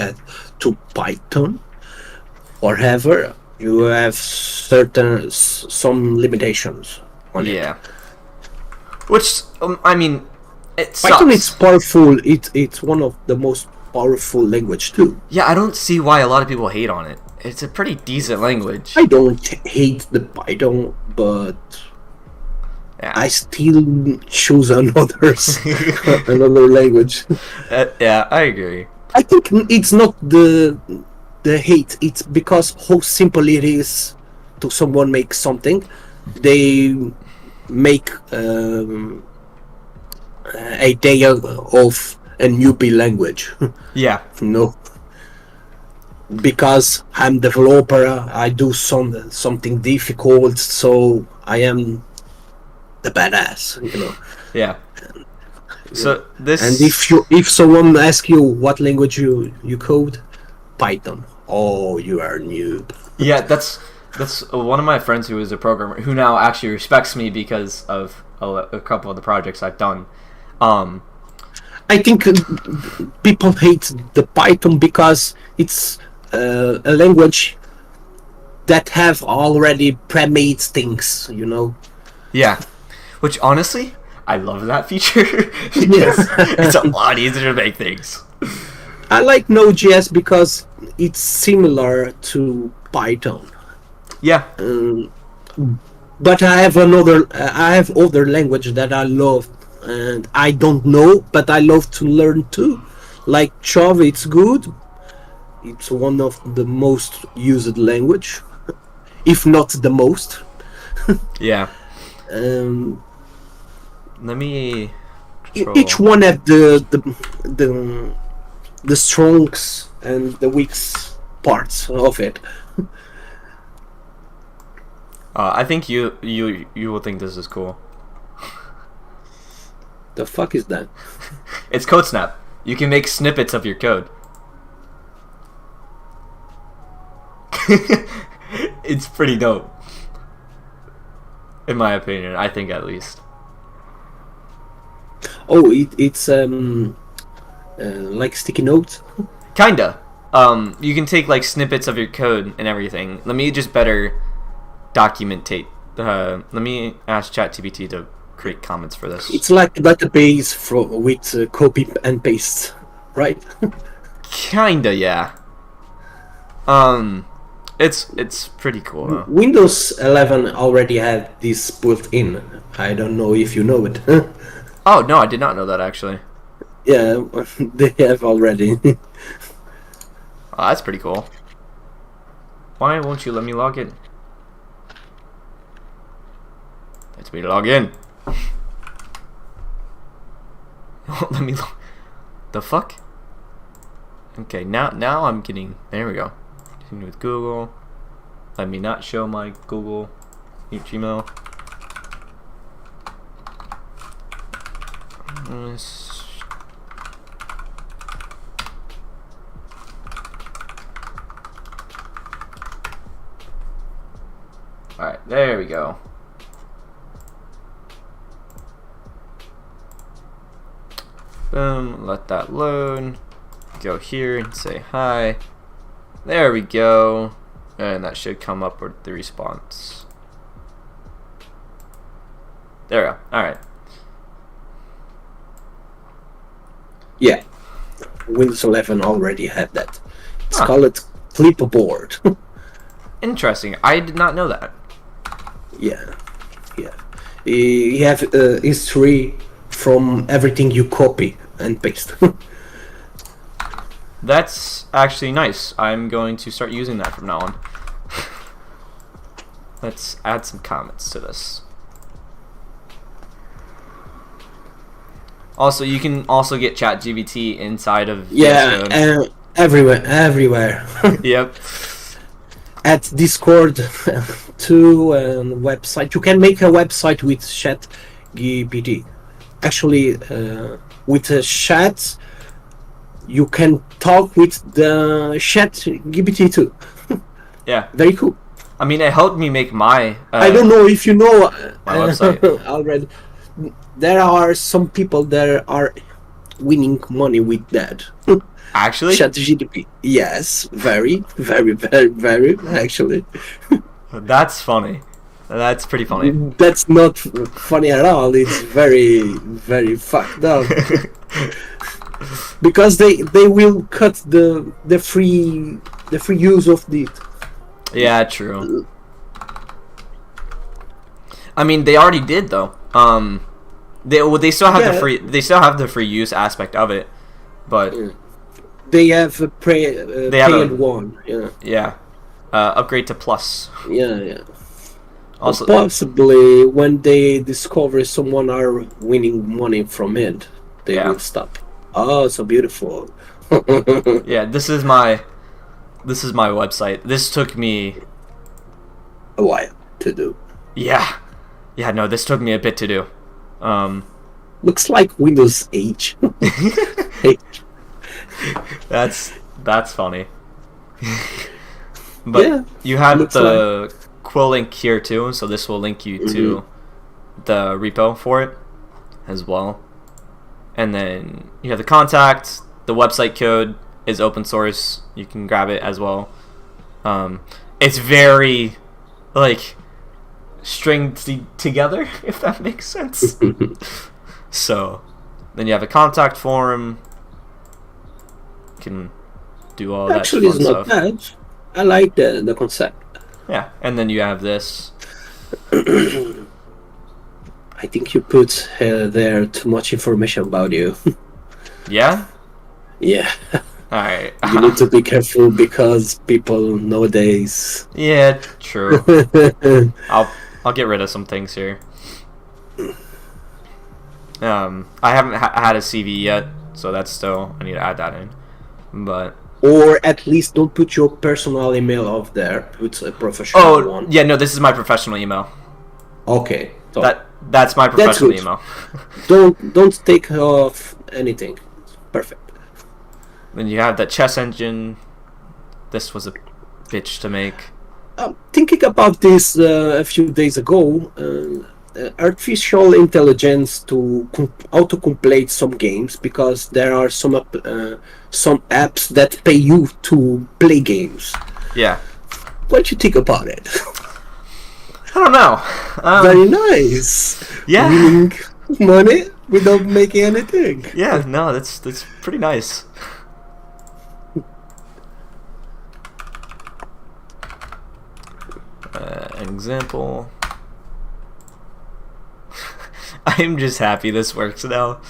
to Python. However, you have some limitations on it. Yeah. Which I mean, it sucks. Python is powerful. It's one of the most powerful language too. Yeah, I don't see why a lot of people hate on it. It's a pretty decent language. I don't hate the Python, but yeah. I still choose another language. Yeah, I agree. I think it's not the hate. It's because how simple it is to someone make something. They make a day of a newbie language. Yeah. No. Because I'm developer, I do something difficult, so I am the badass, you know. Yeah. So this. And if someone asks you what language you code, Python. Oh, you are a noob. Yeah, that's one of my friends who is a programmer who now actually respects me because of a couple of the projects I've done. I think people hate the Python because it's a language that have already pre-made things, you know. Yeah, which honestly, I love that feature. Yes, it's a lot easier to make things. I like Node.js because it's similar to Python. Yeah. But I have other language that I love and I don't know, but I love to learn too. Like Java, it's good. It's one of the most used language, if not the most. Yeah. Let me. Each one have the strongs and the weak parts of it. I think you will think this is cool. The fuck is that? It's Code Snap. You can make snippets of your code. It's pretty dope. In my opinion, I think at least. Oh, it's like sticky notes. Kinda. You can take like snippets of your code and everything. Let me just better documentate. Let me ask ChatGPT to create comments for this. It's like a database with copy and paste, right? Kinda, yeah. It's pretty cool. Huh? Windows 11 already had this built in. I don't know if you know it. Oh no, I did not know that actually. Yeah, they have already. Oh, that's pretty cool. Why won't you let me log in? Let me log in. Let me log. The fuck? Okay, now I'm getting. There we go. Continue with Google. Let me not show my Google Gmail. Alright, there we go. Boom, let that load. Go here and say hi. There we go. And that should come up with the response. There we go. Alright. Yeah, Windows 11 already had that. It's Huh. called clipboard. Interesting. I did not know that. Yeah. You have history from everything you copy and paste. That's actually nice. I'm going to start using that from now on. Let's add some comments to this. Also, you can also get ChatGPT inside of Yeah, everywhere. Yep. At Discord too, and website. You can make a website with ChatGPT. Actually, with a chat, you can talk with the ChatGPT too. Yeah. Very cool. I mean, it helped me make my. I don't know if you know my website. already. There are some people that are winning money with that. Actually, ChatGPT. Yes, very actually. that's funny. That's pretty funny. That's not funny at all. It's very fucked up. Because they will cut the free use of it. Yeah, true. I mean, they already did though. They still have the free use aspect of it, but they have a paid one. Yeah. Yeah. Upgrade to plus. Yeah. Also, possibly when they discover someone are winning money from it, they will stop. Oh, so beautiful. Yeah, this is my website. This took me a while to do. Yeah, no, this took me a bit to do. Looks like Windows 8. That's funny. But yeah, you have the Quill link here too, so this will link you to the repo for it as well. And then you have the contact. The website code is open source. You can grab it as well. It's very like stringed together, if that makes sense. So then you have a contact form. You can do all that actually fun it's not stuff. bad. I like the concept. Yeah, and then you have this. I think you put there too much information about you. Yeah? Yeah. Alright. You need to be careful because people nowadays. Yeah, true. I'll get rid of some things here. I haven't had a CV yet, so that's still, I need to add that in. But or at least don't put your personal email off there. Put a professional one. Yeah, no, this is my professional email. Okay. So That's my professional email. don't take off anything. Perfect. Then you have the chess engine. This was a bitch to make. Thinking about this a few days ago, artificial intelligence to auto-complete some games, because there are some apps that pay you to play games. Yeah. What do you think about it? I don't know. Very nice. Yeah. Winning money without making anything. Yeah, no, that's pretty nice. An example. I'm just happy this works now.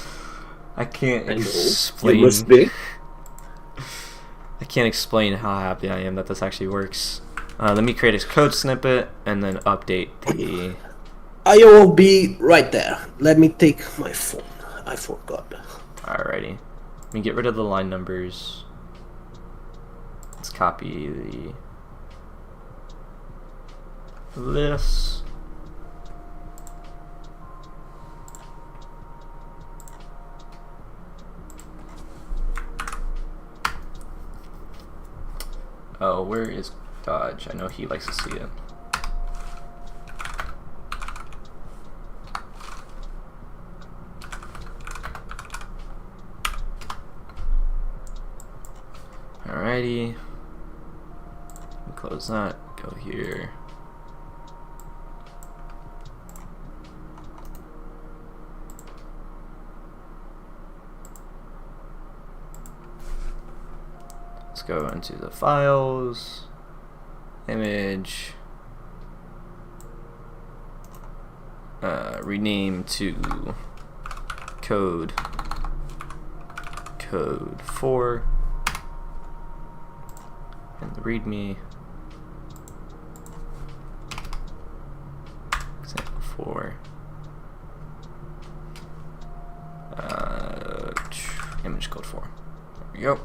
I can't explain. You must be. I can't explain how happy I am that this actually works. Let me create a code snippet and then update the... I will be right there. Let me take my phone. I forgot. Alrighty. Let me get rid of the line numbers. Let's copy this. Oh, where is Dodge? I know he likes to see it. Alrighty. Close that. Go here. Let's go into the files, image, rename to code 4, and the readme example 4, image code 4. There we go.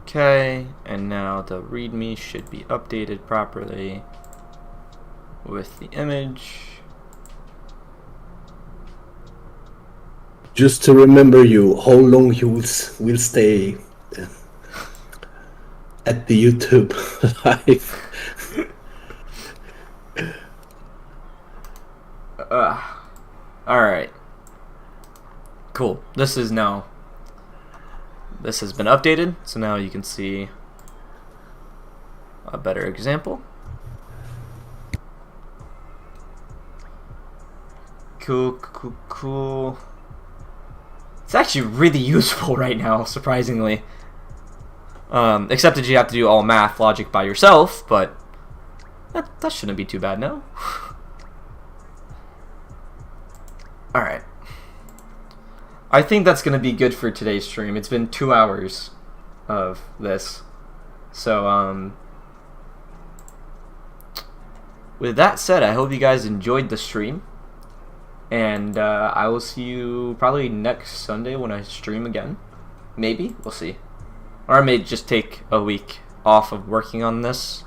Okay, and now the readme should be updated properly with the image. Just to remember you, how long you will stay at the YouTube live. Alright. Cool. This has been updated, so now you can see a better example. Cool. It's actually really useful right now, surprisingly. Except that you have to do all math logic by yourself, but that shouldn't be too bad, no? Alright. I think that's going to be good for today's stream. It's been 2 hours of this. So, with that said, I hope you guys enjoyed the stream. And I will see you probably next Sunday when I stream again. Maybe. We'll see. Or I may just take a week off of working on this.